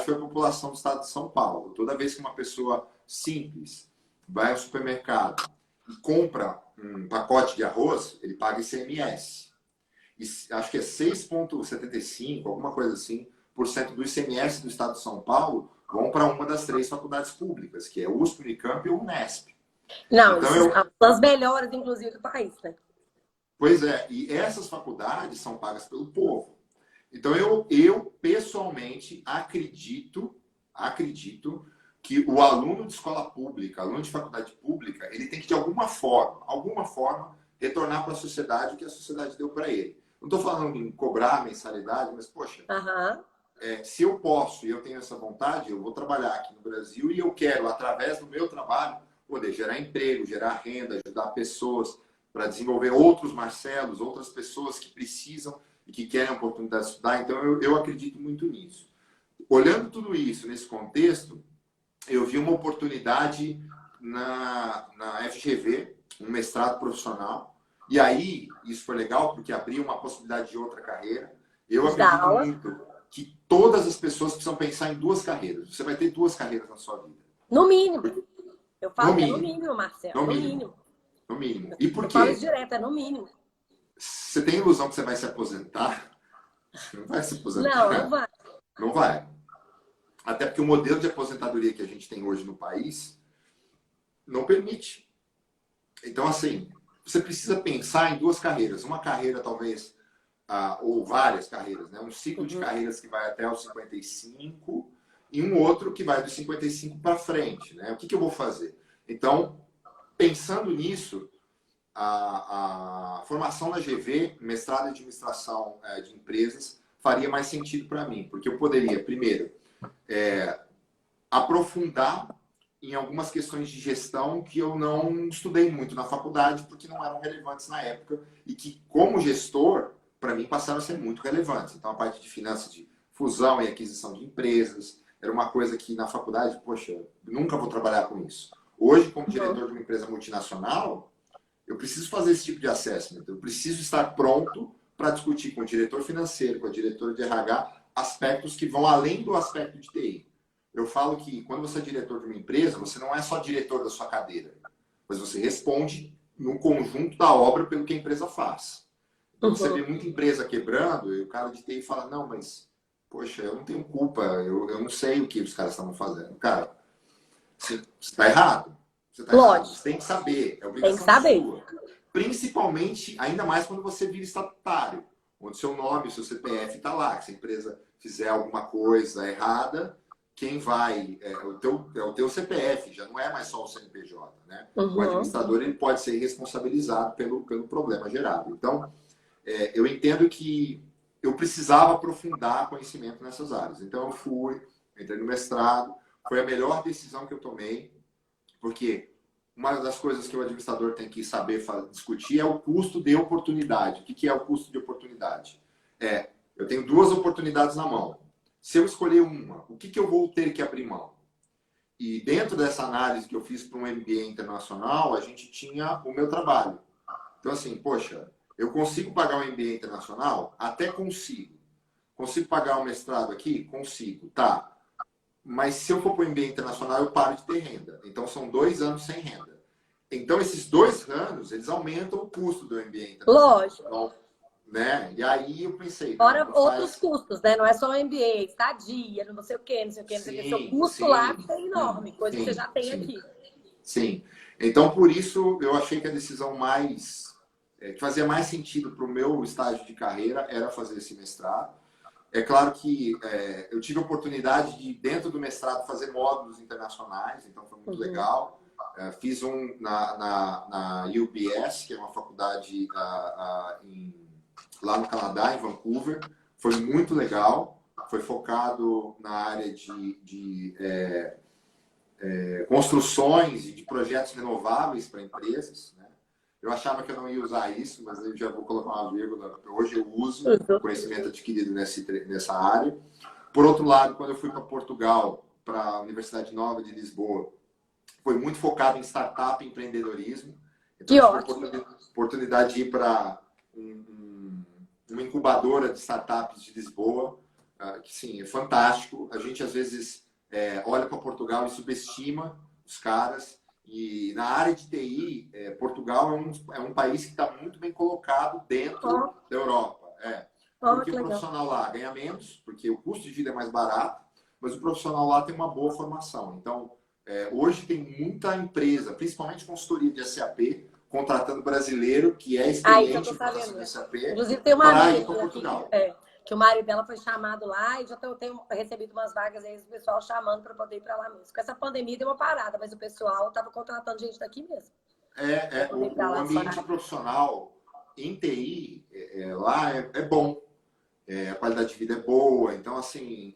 foi a população do estado de São Paulo. Toda vez que uma pessoa simples vai ao supermercado e compra um pacote de arroz, ele paga ICMS. E acho que é 6,75%, alguma coisa assim, do ICMS do estado de São Paulo vão para uma das 3 faculdades públicas, que é USP, Unicamp e Unesp. Não, então, são as melhores, inclusive, do país, né? Pois é, e essas faculdades são pagas pelo povo. Então, eu pessoalmente acredito que o aluno de escola pública, aluno de faculdade pública, ele tem que, de alguma forma, retornar para a sociedade o que a sociedade deu para ele. Não estou falando em cobrar mensalidade, mas, poxa, se eu posso e eu tenho essa vontade, eu vou trabalhar aqui no Brasil e eu quero, através do meu trabalho, poder gerar emprego, gerar renda, ajudar pessoas para desenvolver outros Marcelos, outras pessoas que precisam e que querem a oportunidade de estudar. Então, eu acredito muito nisso. Olhando tudo isso nesse contexto, eu vi uma oportunidade na FGV, um mestrado profissional. E aí, isso foi legal, porque abriu uma possibilidade de outra carreira. Eu acredito muito que todas as pessoas precisam pensar em 2 carreiras. Você vai ter 2 carreiras na sua vida. No mínimo. Eu falo no mínimo, Marcelo. No mínimo. No mínimo. E por quê? Eu falo isso direto, no mínimo. Você tem ilusão que você vai se aposentar? Você não vai se aposentar. Não vai. Não vai. Até porque o modelo de aposentadoria que a gente tem hoje no país não permite. Então, assim, você precisa pensar em 2 carreiras. Uma carreira, talvez, ou várias carreiras, né? Um ciclo de carreiras que vai até os 55 e um outro que vai dos 55 para frente, né? O que eu vou fazer? Então, pensando nisso, a formação na GV, mestrado em administração de empresas, faria mais sentido para mim, porque eu poderia, primeiro, aprofundar em algumas questões de gestão que eu não estudei muito na faculdade, porque não eram relevantes na época e que, como gestor, para mim passaram a ser muito relevantes. Então, a parte de finanças de fusão e aquisição de empresas era uma coisa que na faculdade, poxa, nunca vou trabalhar com isso. Hoje, como diretor de uma empresa multinacional, eu preciso fazer esse tipo de assessment. Eu preciso estar pronto para discutir com o diretor financeiro, com a diretora de RH, aspectos que vão além do aspecto de TI. eu falo que quando você é diretor de uma empresa, você não é só diretor da sua cadeira, mas você responde no conjunto da obra pelo que a empresa faz. Então você vê muita empresa quebrando e o cara de TI fala, não, mas, poxa, eu não tenho culpa, eu não sei o que os caras estavam fazendo. Cara, você está errado. Você está errado. Você tem que saber, é obrigação sua. Principalmente, ainda mais quando você vira estatutário, onde seu nome, seu CPF está lá. Que se a empresa fizer alguma coisa errada, quem vai é o teu CPF, já não é mais só o CNPJ, né? O administrador ele pode ser responsabilizado pelo problema gerado. Então, eu entendo que eu precisava aprofundar conhecimento nessas áreas. Então, eu entrei no mestrado, foi a melhor decisão que eu tomei, porque uma das coisas que o administrador tem que saber discutir é o custo de oportunidade. O que é o custo de oportunidade? Eu tenho 2 oportunidades na mão. Se eu escolher uma, o que eu vou ter que abrir mão? E dentro dessa análise que eu fiz para um MBA internacional, a gente tinha o meu trabalho. Então, assim, poxa, eu consigo pagar um MBA internacional? Até consigo. Consigo pagar um mestrado aqui? Consigo. Tá. Mas se eu for para o MBA internacional, eu paro de ter renda. Então, são 2 anos sem renda. Então, esses 2 anos, eles aumentam o custo do MBA internacional. Lógico. Então, né? E aí eu pensei... Fora outros custos, né? Não é só o MBA, estadia, não sei o quê, não sei o quê. Seu custo lá é enorme, coisa que você já tem aqui. Sim. Então, por isso, eu achei que a decisão que fazia mais sentido para o meu estágio de carreira era fazer esse mestrado. É claro que eu tive a oportunidade de, dentro do mestrado, fazer módulos internacionais, então foi muito legal. Fiz um na UBS, que é uma faculdade lá no Canadá, em Vancouver. Foi muito legal. Foi focado na área de construções e de projetos renováveis para empresas, né? Eu achava que eu não ia usar isso, mas eu já vou colocar uma vírgula. Hoje eu uso o conhecimento adquirido nessa área. Por outro lado, quando eu fui para Portugal, para a Universidade Nova de Lisboa, foi muito focado em startup e empreendedorismo. Então, eu tive a oportunidade de ir para uma incubadora de startups de Lisboa, que, sim, é fantástico. A gente, às vezes, olha para Portugal e subestima os caras. E na área de TI, Portugal é um país que está muito bem colocado dentro da Europa. Porque o profissional lá ganha menos, porque o custo de vida é mais barato, mas o profissional lá tem uma boa formação. Então, hoje tem muita empresa, principalmente consultoria de SAP, contratando brasileiro que é experiente em formação de SAP. Inclusive, tem uma amiga para Portugal. Que o marido dela foi chamado lá e já tenho recebido umas vagas aí, o pessoal chamando para poder ir para lá mesmo. Com essa pandemia deu uma parada, mas o pessoal estava contratando gente daqui mesmo. O ambiente profissional em TI lá é bom. A qualidade de vida é boa. Então, assim,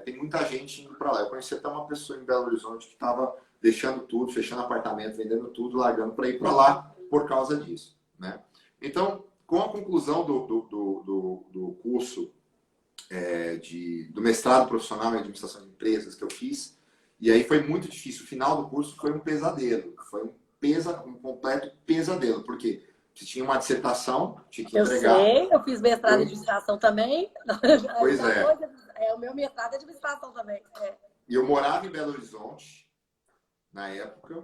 tem muita gente indo para lá. Eu conheci até uma pessoa em Belo Horizonte que estava deixando tudo, fechando apartamento, vendendo tudo, largando para ir para lá por causa disso, né? Então, com a conclusão do curso do mestrado profissional em administração de empresas que eu fiz, e aí foi muito difícil. O final do curso foi um pesadelo. Foi um completo pesadelo, porque você tinha uma dissertação, tinha que entregar. Eu sei, eu fiz mestrado em administração também. Pois é. O meu mestrado é administração também. E eu morava em Belo Horizonte, na época,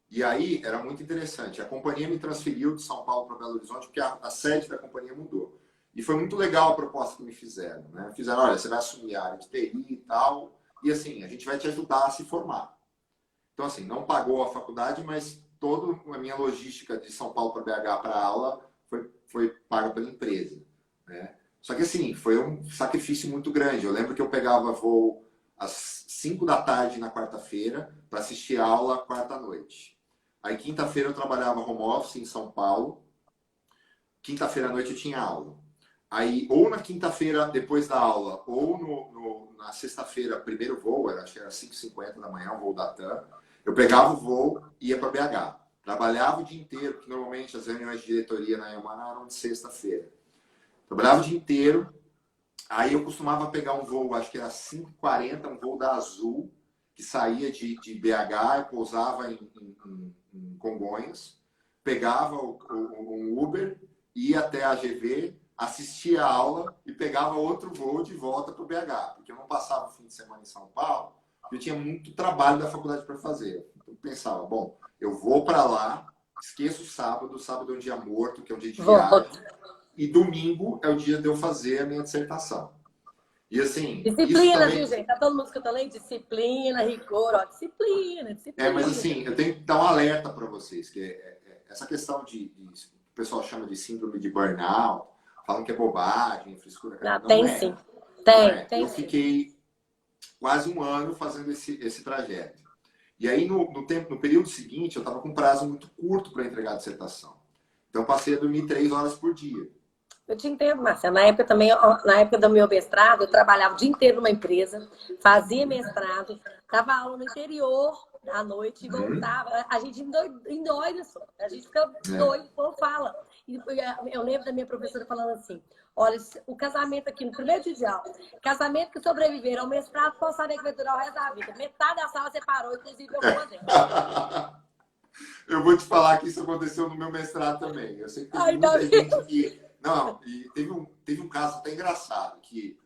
e aí era muito interessante. A companhia me transferiu de São Paulo para Belo Horizonte, porque a sede da companhia mudou. E foi muito legal a proposta que me fizeram, né? Fizeram, olha, você vai assumir a área de TI e tal, e assim, a gente vai te ajudar a se formar. Então, assim, não pagou a faculdade, mas toda a minha logística de São Paulo para BH para aula foi paga pela empresa, né? Só que, assim, foi um sacrifício muito grande. Eu lembro que eu pegava voo às 5 da tarde na quarta-feira para assistir a aula quarta-noite. Aí, quinta-feira, eu trabalhava home office em São Paulo. Quinta-feira à noite eu tinha aula. Aí, ou na quinta-feira, depois da aula, ou na sexta-feira, primeiro voo, acho que era 5h50 da manhã, o voo da TAM, eu pegava o voo e ia para BH. Trabalhava o dia inteiro, que normalmente as reuniões de diretoria na Yamaha eram de sexta-feira. Trabalhava o dia inteiro, aí eu costumava pegar um voo, acho que era 5h40, um voo da Azul, que saía de BH e pousava em Congonhas, pegava um Uber, ia até a AGV, assistia a aula e pegava outro voo de volta para o BH, porque eu não passava o fim de semana em São Paulo, eu tinha muito trabalho da faculdade para fazer. Eu pensava, bom, eu vou para lá, esqueço o sábado é um dia morto, que é um dia de viagem, e domingo é o dia de eu fazer a minha dissertação. E assim, isso Disciplina, também... viu, gente? Tá todo mundo escutando aí? Disciplina, rigor, ó. Disciplina. mas assim, eu tenho que dar um alerta para vocês, que essa questão o pessoal chama de síndrome de burnout, falam que é bobagem, frescura, Ah, não tem é. sim. Não Tem, é. tem Eu sim. fiquei quase um ano fazendo esse trajeto. E aí, no período seguinte, eu estava com um prazo muito curto para entregar a dissertação. Então, eu passei a dormir 3 horas por dia. Eu te entendo, Marcia. Na época também, na época do meu mestrado, eu trabalhava o dia inteiro numa empresa, fazia mestrado, dava aula no interior à noite e voltava. A gente endoida só. A gente fica doido, o povo fala. E eu lembro da minha professora falando assim: olha, o casamento aqui no primeiro dia de aula, casamento que sobreviveram ao mestrado, pode saber que vai durar o resto da vida. Metade da sala separou, inclusive eu com dentro. Eu vou te falar que isso aconteceu no meu mestrado também. Eu sei que teve Ai, tá muita gente vendo? que... Não, e teve um caso até engraçado, que...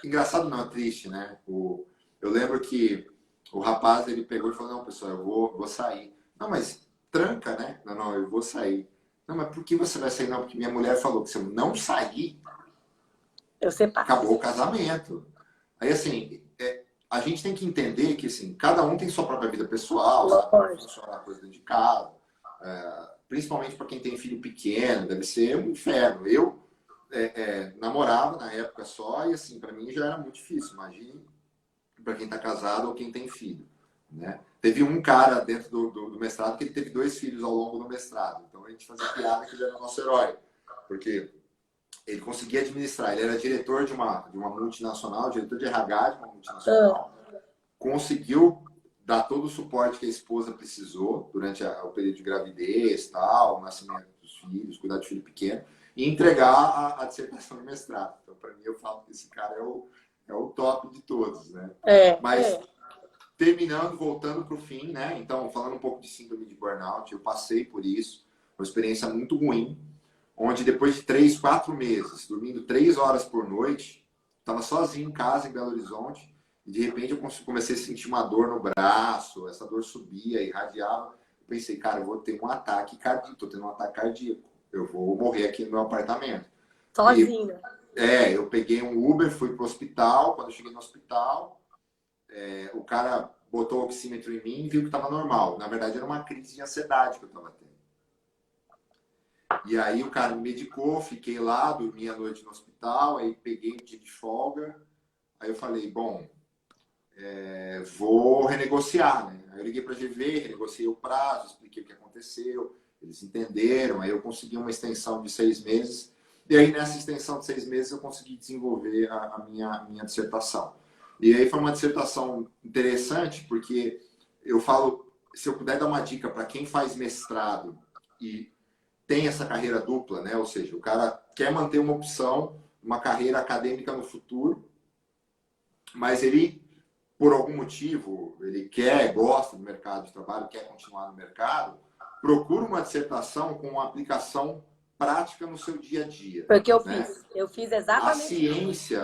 Engraçado não, é triste, né? Eu lembro que o rapaz, ele pegou e falou, não, pessoal, eu vou sair. Não, mas tranca, né? Não, eu vou sair. Não, mas por que você vai sair? Não, porque minha mulher falou que se eu não sair, Eu separo. acabou o casamento. Aí, assim, a gente tem que entender que, assim, cada um tem sua própria vida pessoal, sabe como funciona a coisa dentro de casa. Principalmente para quem tem filho pequeno, deve ser um inferno. Eu namorava na época só e, assim, para mim já era muito difícil. Imagine para quem está casado ou quem tem filho, né? Teve um cara dentro do mestrado que ele teve 2 filhos ao longo do mestrado. Então, a gente fazia piada que ele era o nosso herói. Porque ele conseguia administrar, ele era diretor de uma multinacional, diretor de RH de uma multinacional, conseguiu dar todo o suporte que a esposa precisou durante o período de gravidez, tal, o nascimento dos filhos, cuidar de filho pequeno, e entregar a dissertação de mestrado. Então, para mim, eu falo que esse cara é o top de todos, né? Mas, terminando, voltando para o fim, né? Então, falando um pouco de síndrome de burnout, eu passei por isso, uma experiência muito ruim, onde depois de 3, 4 meses, dormindo 3 horas por noite, estava sozinho em casa, em Belo Horizonte, e de repente eu comecei a sentir uma dor no braço, essa dor subia, irradiava. Eu pensei, cara, eu vou ter um ataque cardíaco, estou tendo um ataque cardíaco, eu vou morrer aqui no meu apartamento. Sozinho. Eu peguei um Uber, fui para o hospital. Quando eu cheguei no hospital, o cara botou o oxímetro em mim e viu que estava normal. Na verdade, era uma crise de ansiedade que eu estava tendo. E aí o cara me medicou, fiquei lá, dormi a noite no hospital, aí peguei um dia de folga. Aí eu falei, bom, vou renegociar, né? Aí eu liguei para a GV, renegociei o prazo, expliquei o que aconteceu, eles entenderam, aí eu consegui uma extensão de 6 meses. E aí nessa extensão de 6 meses eu consegui desenvolver a minha dissertação. E aí foi uma dissertação interessante, porque eu falo, se eu puder dar uma dica para quem faz mestrado e tem essa carreira dupla, né? Ou seja, o cara quer manter uma opção, uma carreira acadêmica no futuro, mas ele, por algum motivo, ele gosta do mercado de trabalho, quer continuar no mercado, procura uma dissertação com uma aplicação prática no seu dia a dia. Foi o que eu né? fiz. Eu fiz exatamente isso.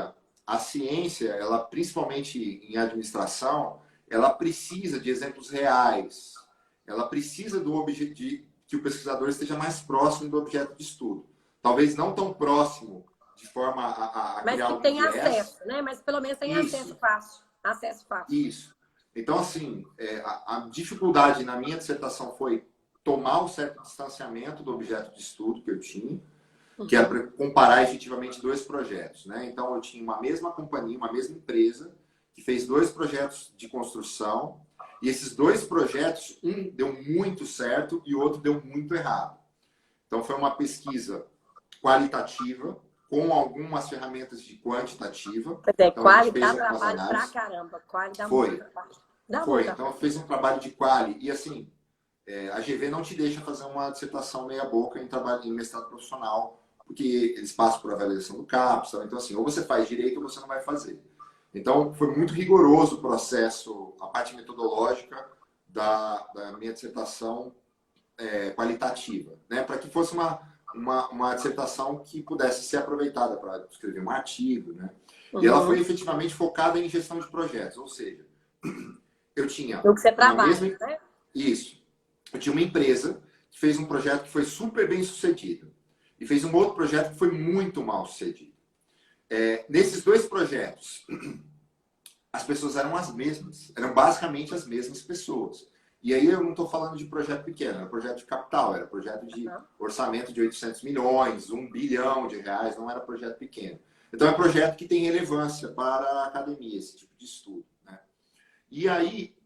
A ciência, ela principalmente em administração, ela precisa de exemplos reais. Ela precisa do objetivo que o pesquisador esteja mais próximo do objeto de estudo. Talvez não tão próximo de forma a mas criar que algum tem viés. acesso, né? Mas pelo menos tem acesso fácil. Acesso fácil. Isso. Então, assim, a dificuldade na minha dissertação foi tomar um certo distanciamento do objeto de estudo que eu tinha, que era para comparar efetivamente 2 projetos, né? Então, eu tinha uma mesma companhia, uma mesma empresa, que fez 2 projetos de construção, e esses 2 projetos, um deu muito certo e o outro deu muito errado. Então, foi uma pesquisa qualitativa, com algumas ferramentas de quantitativa. Pois é, então, quali dá trabalho pra caramba. Quali dá muito trabalho. Então, fez um trabalho de quali. E, assim, a GV não te deixa fazer uma dissertação meia boca em mestrado profissional, porque eles passam por avaliação do CAPES. Então, assim, ou você faz direito ou você não vai fazer. Então, foi muito rigoroso o processo, a parte metodológica da minha dissertação qualitativa, né? Para que fosse uma dissertação que pudesse ser aproveitada para escrever um artigo, né? E ela foi efetivamente focada em gestão de projetos, ou seja, eu tinha O que você uma trabalha, mesma... né? Isso. Eu tinha uma empresa que fez um projeto que foi super bem sucedido. E fez um outro projeto que foi muito mal sucedido. Nesses dois projetos, as pessoas eram as mesmas. Eram basicamente as mesmas pessoas. E aí eu não estou falando de projeto pequeno, era projeto de capital, era projeto de orçamento de 800 milhões, 1 bilhão de reais, não era projeto pequeno. Então é projeto que tem relevância para a academia, esse tipo de estudo, né? E aí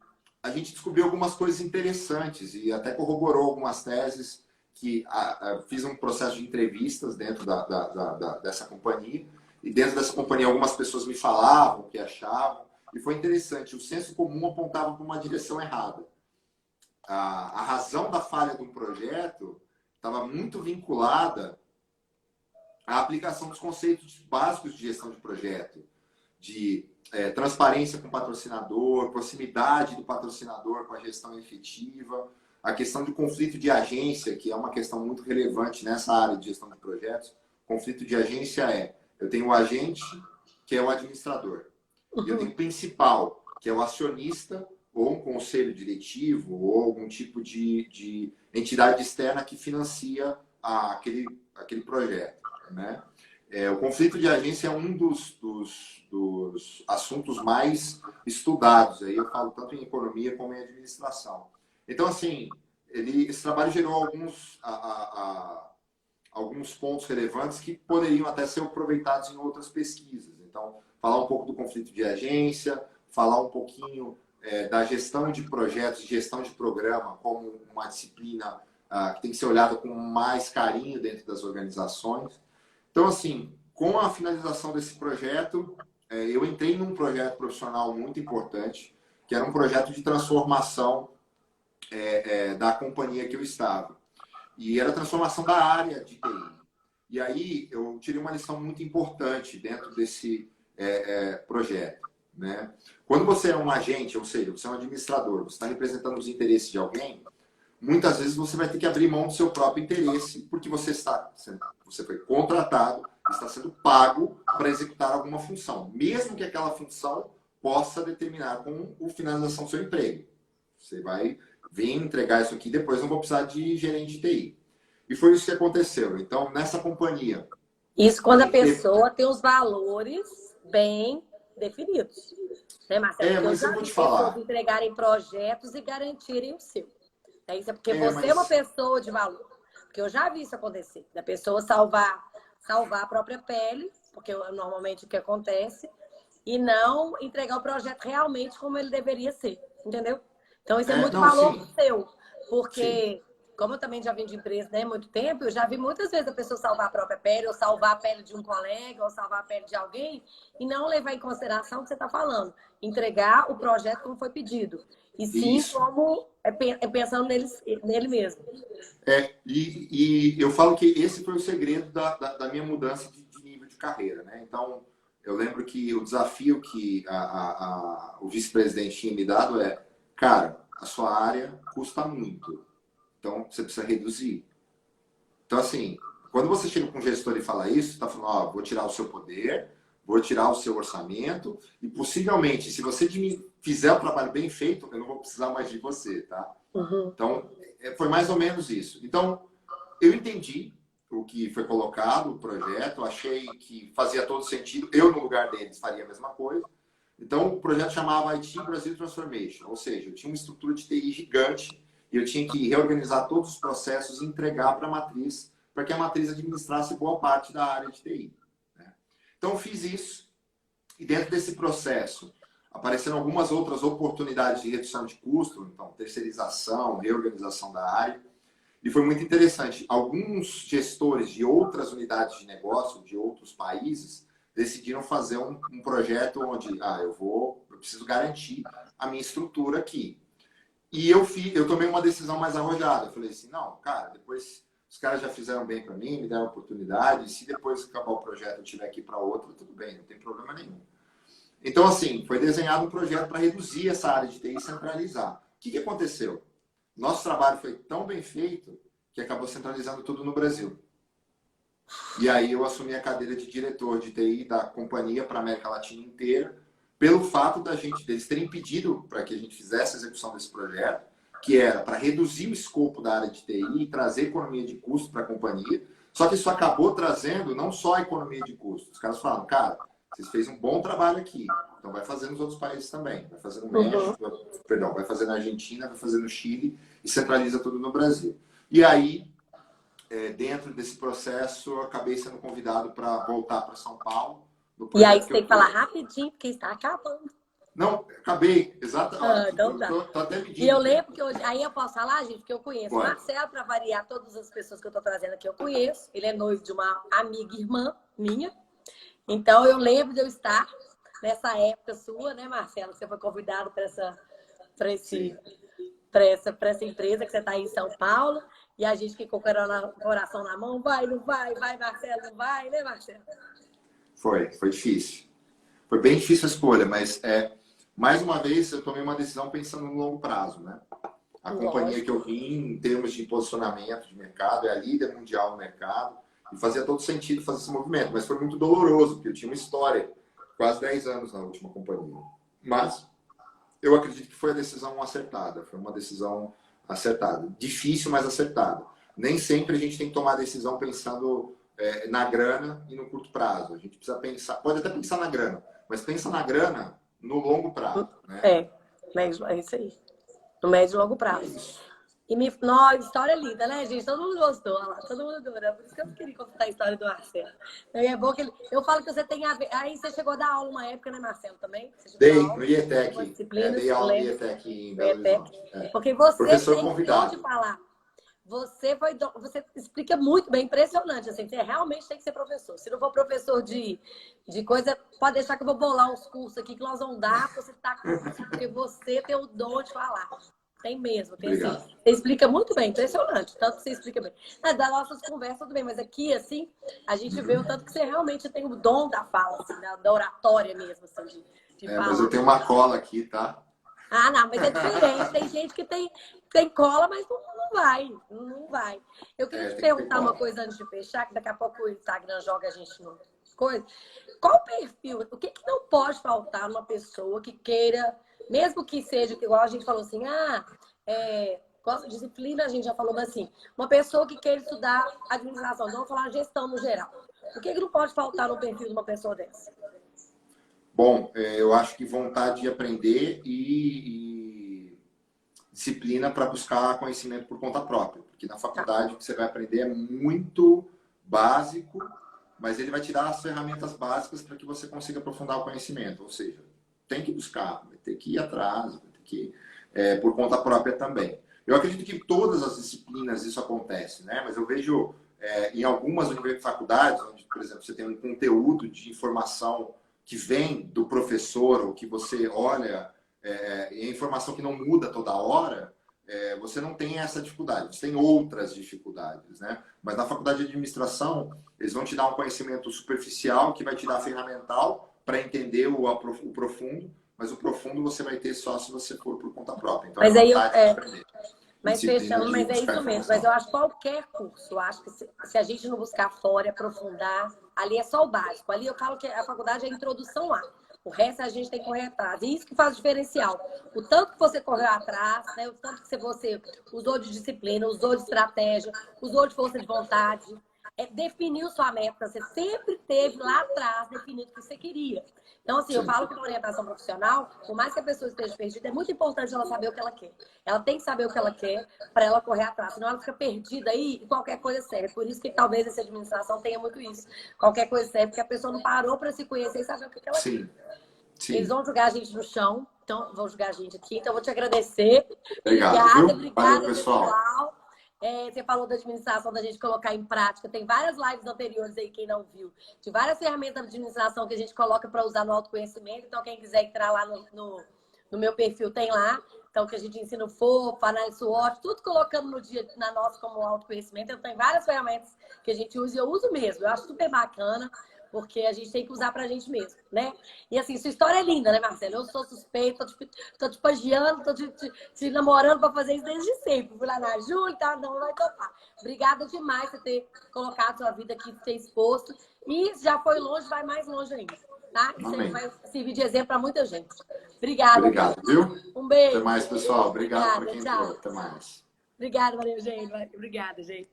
a gente descobriu algumas coisas interessantes e até corroborou algumas teses que fiz um processo de entrevistas dentro dessa companhia. E dentro dessa companhia algumas pessoas me falavam o que achavam. E foi interessante, o senso comum apontava para uma direção errada. A razão da falha de um projeto estava muito vinculada à aplicação dos conceitos básicos de gestão de projeto, de transparência com o patrocinador, proximidade do patrocinador com a gestão efetiva, a questão do conflito de agência, que é uma questão muito relevante nessa área de gestão de projetos. Conflito de agência eu tenho o agente, que é o administrador, e eu tenho o principal, que é o acionista, ou um conselho diretivo, ou algum tipo de entidade externa que financia aquele projeto, né? O conflito de agência é um dos assuntos mais estudados. Aí eu falo tanto em economia como em administração. Então, assim, esse trabalho gerou alguns pontos relevantes que poderiam até ser aproveitados em outras pesquisas. Então, falar um pouco do conflito de agência, falar um pouquinho da gestão de projetos, gestão de programa, como uma disciplina que tem que ser olhada com mais carinho dentro das organizações. Então, assim, com a finalização desse projeto, eu entrei num projeto profissional muito importante, que era um projeto de transformação da companhia que eu estava. E era a transformação da área de TI. E aí eu tirei uma lição muito importante dentro desse projeto, né? Quando você é um agente, ou seja, você é um administrador, você está representando os interesses de alguém, muitas vezes você vai ter que abrir mão do seu próprio interesse, porque você foi contratado, está sendo pago para executar alguma função, mesmo que aquela função possa determinar com a finalização do seu emprego. Você vai vir entregar isso aqui, depois não vou precisar de gerente de TI. E foi isso que aconteceu. Então, nessa companhia... Isso quando a pessoa tem os valores bem definidos. Né, Marcelo? Porque eu mas eu já vou vi te pessoas falar. entregarem projetos e garantirem o seu. Isso é porque você é uma pessoa de valor. Porque eu já vi isso acontecer. Da pessoa salvar a própria pele, porque normalmente o que acontece, e não entregar o projeto realmente como ele deveria ser. Entendeu? Então, isso é muito valor seu. Porque, como eu também já vim de empresa, né, há muito tempo, eu já vi muitas vezes a pessoa salvar a própria pele, ou salvar a pele de um colega, ou salvar a pele de alguém, e não levar em consideração o que você está falando. Entregar o projeto como foi pedido. E sim, Isso. como pensando nele mesmo. E eu falo que esse foi o segredo da minha mudança de nível de carreira, né? Então, eu lembro que o desafio que o vice-presidente tinha me dado cara, a sua área custa muito, então você precisa reduzir. Então, assim, quando você chega com um gestor e fala isso, está falando, vou tirar o seu poder, vou tirar o seu orçamento, e possivelmente, se você fizer o trabalho bem feito, eu não vou precisar mais de você, tá? Uhum. Então, foi mais ou menos isso. Então, eu entendi o que foi colocado, o projeto, achei que fazia todo sentido. Eu, no lugar deles, faria a mesma coisa. Então, o projeto chamava IT Brasil Transformation, ou seja, eu tinha uma estrutura de TI gigante e eu tinha que reorganizar todos os processos e entregar para a matriz, para que a matriz administrasse boa parte da área de TI. Né? Então, eu fiz isso e dentro desse processo apareceram algumas outras oportunidades de redução de custo, então, terceirização, reorganização da área. E foi muito interessante. Alguns gestores de outras unidades de negócio, de outros países, decidiram fazer um projeto onde eu preciso garantir a minha estrutura aqui. E eu tomei uma decisão mais arrojada. Eu falei assim, não, cara, depois os caras já fizeram bem para mim, me deram oportunidade, e se depois acabar o projeto eu tiver que ir para outro, tudo bem, não tem problema nenhum. Então, assim, foi desenhado um projeto para reduzir essa área de TI e centralizar. O que aconteceu? Nosso trabalho foi tão bem feito que acabou centralizando tudo no Brasil. E aí eu assumi a cadeira de diretor de TI da companhia para a América Latina inteira, pelo fato deles terem pedido para que a gente fizesse a execução desse projeto, que era para reduzir o escopo da área de TI e trazer economia de custo para a companhia. Só que isso acabou trazendo não só a economia de custo. Os caras falaram, cara, vocês fez um bom trabalho aqui, então vai fazer nos outros países também. Vai fazer no México, perdão, vai fazer na Argentina, vai fazer no Chile e centraliza tudo no Brasil. E aí, dentro desse processo, eu acabei sendo convidado para voltar para São Paulo. E aí você tem que falar rapidinho, porque está acabando. Não, acabei, exatamente. Então tá. Tô até pedindo. E eu lembro que hoje, aí eu posso falar, gente, porque eu conheço o Pode. Marcelo, para variar, todas as pessoas que eu estou trazendo aqui eu conheço. Ele é noivo de uma amiga irmã minha. Então eu lembro de eu estar nessa época sua, né, Marcelo? Você foi convidado para essa empresa que você está aí em São Paulo. E a gente ficou com o coração na mão. Vai, não vai, vai, Marcelo, não vai, né, Marcelo? Foi difícil. Foi bem difícil a escolha, mas mais uma vez eu tomei uma decisão pensando no longo prazo, né? A companhia que eu vim, em termos de posicionamento de mercado, é a líder mundial no mercado e fazia todo sentido fazer esse movimento, mas foi muito doloroso, porque eu tinha uma história, quase 10 anos na última companhia. Mas eu acredito que foi a decisão acertada, foi uma decisão acertada. Difícil, mas acertada. Nem sempre a gente tem que tomar a decisão pensando na grana e no curto prazo. A gente precisa pensar, pode até pensar na grana, mas pensa na grana no longo prazo. Né? É isso aí. No médio e longo prazo. Nossa, história linda, né, gente? Todo mundo gostou, olha lá, todo mundo adorou. Por isso que eu queria contar a história do Marcelo. E é bom que eu falo que você tem a ver. Aí você chegou a dar aula uma época, né, Marcelo, também? Dei, no IETEC. Dei aula no IETEC em Belo Horizonte. Porque você Professor tem convidado. de falar. Você explica muito bem, impressionante. Assim, você realmente tem que ser professor. Se não for professor de coisa, pode deixar que eu vou bolar uns cursos aqui que nós vamos dar para você estar com porque você tem o dom de falar. Tem mesmo. Tem assim, você explica muito bem, impressionante. Tanto que você explica bem. Das nossas conversas, tudo bem, mas aqui, assim, a gente vê o tanto que você realmente tem o dom da fala, assim, da oratória mesmo, assim, de falar. Mas eu tenho uma cola aqui, tá? Ah, não, mas é diferente. Tem gente que tem cola, mas não vai. Eu queria te perguntar uma coisa antes de fechar, que daqui a pouco o Instagram joga a gente no coisa. Qual o perfil? O que não pode faltar numa pessoa que queira, mesmo que seja, igual a gente falou assim, disciplina, a gente já falou, mas assim, uma pessoa que queira estudar administração, vamos falar gestão no geral. O que não pode faltar no perfil de uma pessoa dessa? Bom, eu acho que vontade de aprender e disciplina para buscar conhecimento por conta própria. Porque na faculdade o que você vai aprender é muito básico, mas ele vai te dar as ferramentas básicas para que você consiga aprofundar o conhecimento. Ou seja, tem que buscar, vai ter que ir atrás, vai ter que ir por conta própria também. Eu acredito que em todas as disciplinas isso acontece, né? Mas eu vejo em algumas faculdades, onde, por exemplo, você tem um conteúdo de informação que vem do professor, ou que você olha, e a informação que não muda toda hora, você não tem essa dificuldade, você tem outras dificuldades, né? Mas na faculdade de administração, eles vão te dar um conhecimento superficial, que vai te dar ferramental para entender o profundo, mas o profundo você vai ter só se você for por conta própria. Então, mas aí aprender. Mas fechando, mas é isso mesmo. Mas eu acho qualquer curso, eu acho que se a gente não buscar fora e aprofundar, ali é só o básico. Ali eu falo que a faculdade é a introdução lá. O resto a gente tem que correr atrás. E isso que faz o diferencial. O tanto que você correu atrás, né? O tanto que você usou de disciplina, usou de estratégia, usou de força de vontade, definiu sua meta. Você sempre teve lá atrás definido o que você queria. Então, assim, eu falo que na orientação profissional, por mais que a pessoa esteja perdida, é muito importante ela saber o que ela quer. Ela tem que saber o que ela quer para ela correr atrás. Senão ela fica perdida aí e qualquer coisa serve. Por isso que talvez essa administração tenha muito isso. Qualquer coisa serve, porque a pessoa não parou para se conhecer e saber o que ela quer. Sim. Eles vão jogar a gente no chão, então vão jogar a gente aqui. Então, eu vou te agradecer. Obrigada, pessoal. Você falou da administração, da gente colocar em prática. Tem várias lives anteriores aí, quem não viu, de várias ferramentas de administração que a gente coloca para usar no autoconhecimento. Então, quem quiser entrar lá no meu perfil, tem lá. Então, que a gente ensina o FOPA, análise SWOT, tudo colocando no dia na nossa como autoconhecimento. Então, tem várias ferramentas que a gente usa e eu uso mesmo. Eu acho super bacana, porque a gente tem que usar pra gente mesmo, né? E assim, sua história é linda, né, Marcelo? Eu sou suspeita, tô te pagiando, tô te namorando pra fazer isso desde sempre. Fui lá na Júlia e tal, não vai topar. Obrigada demais por ter colocado sua vida aqui, ter exposto. E se já foi longe, vai mais longe ainda, tá? Isso aí Amém. vai servir de exemplo pra muita gente. Obrigada. Obrigado, viu? Um beijo. Até mais, pessoal. Obrigado para Obrigada, quem tchau. entrou. Até mais. Obrigada, Maria Eugênia. Obrigada, gente.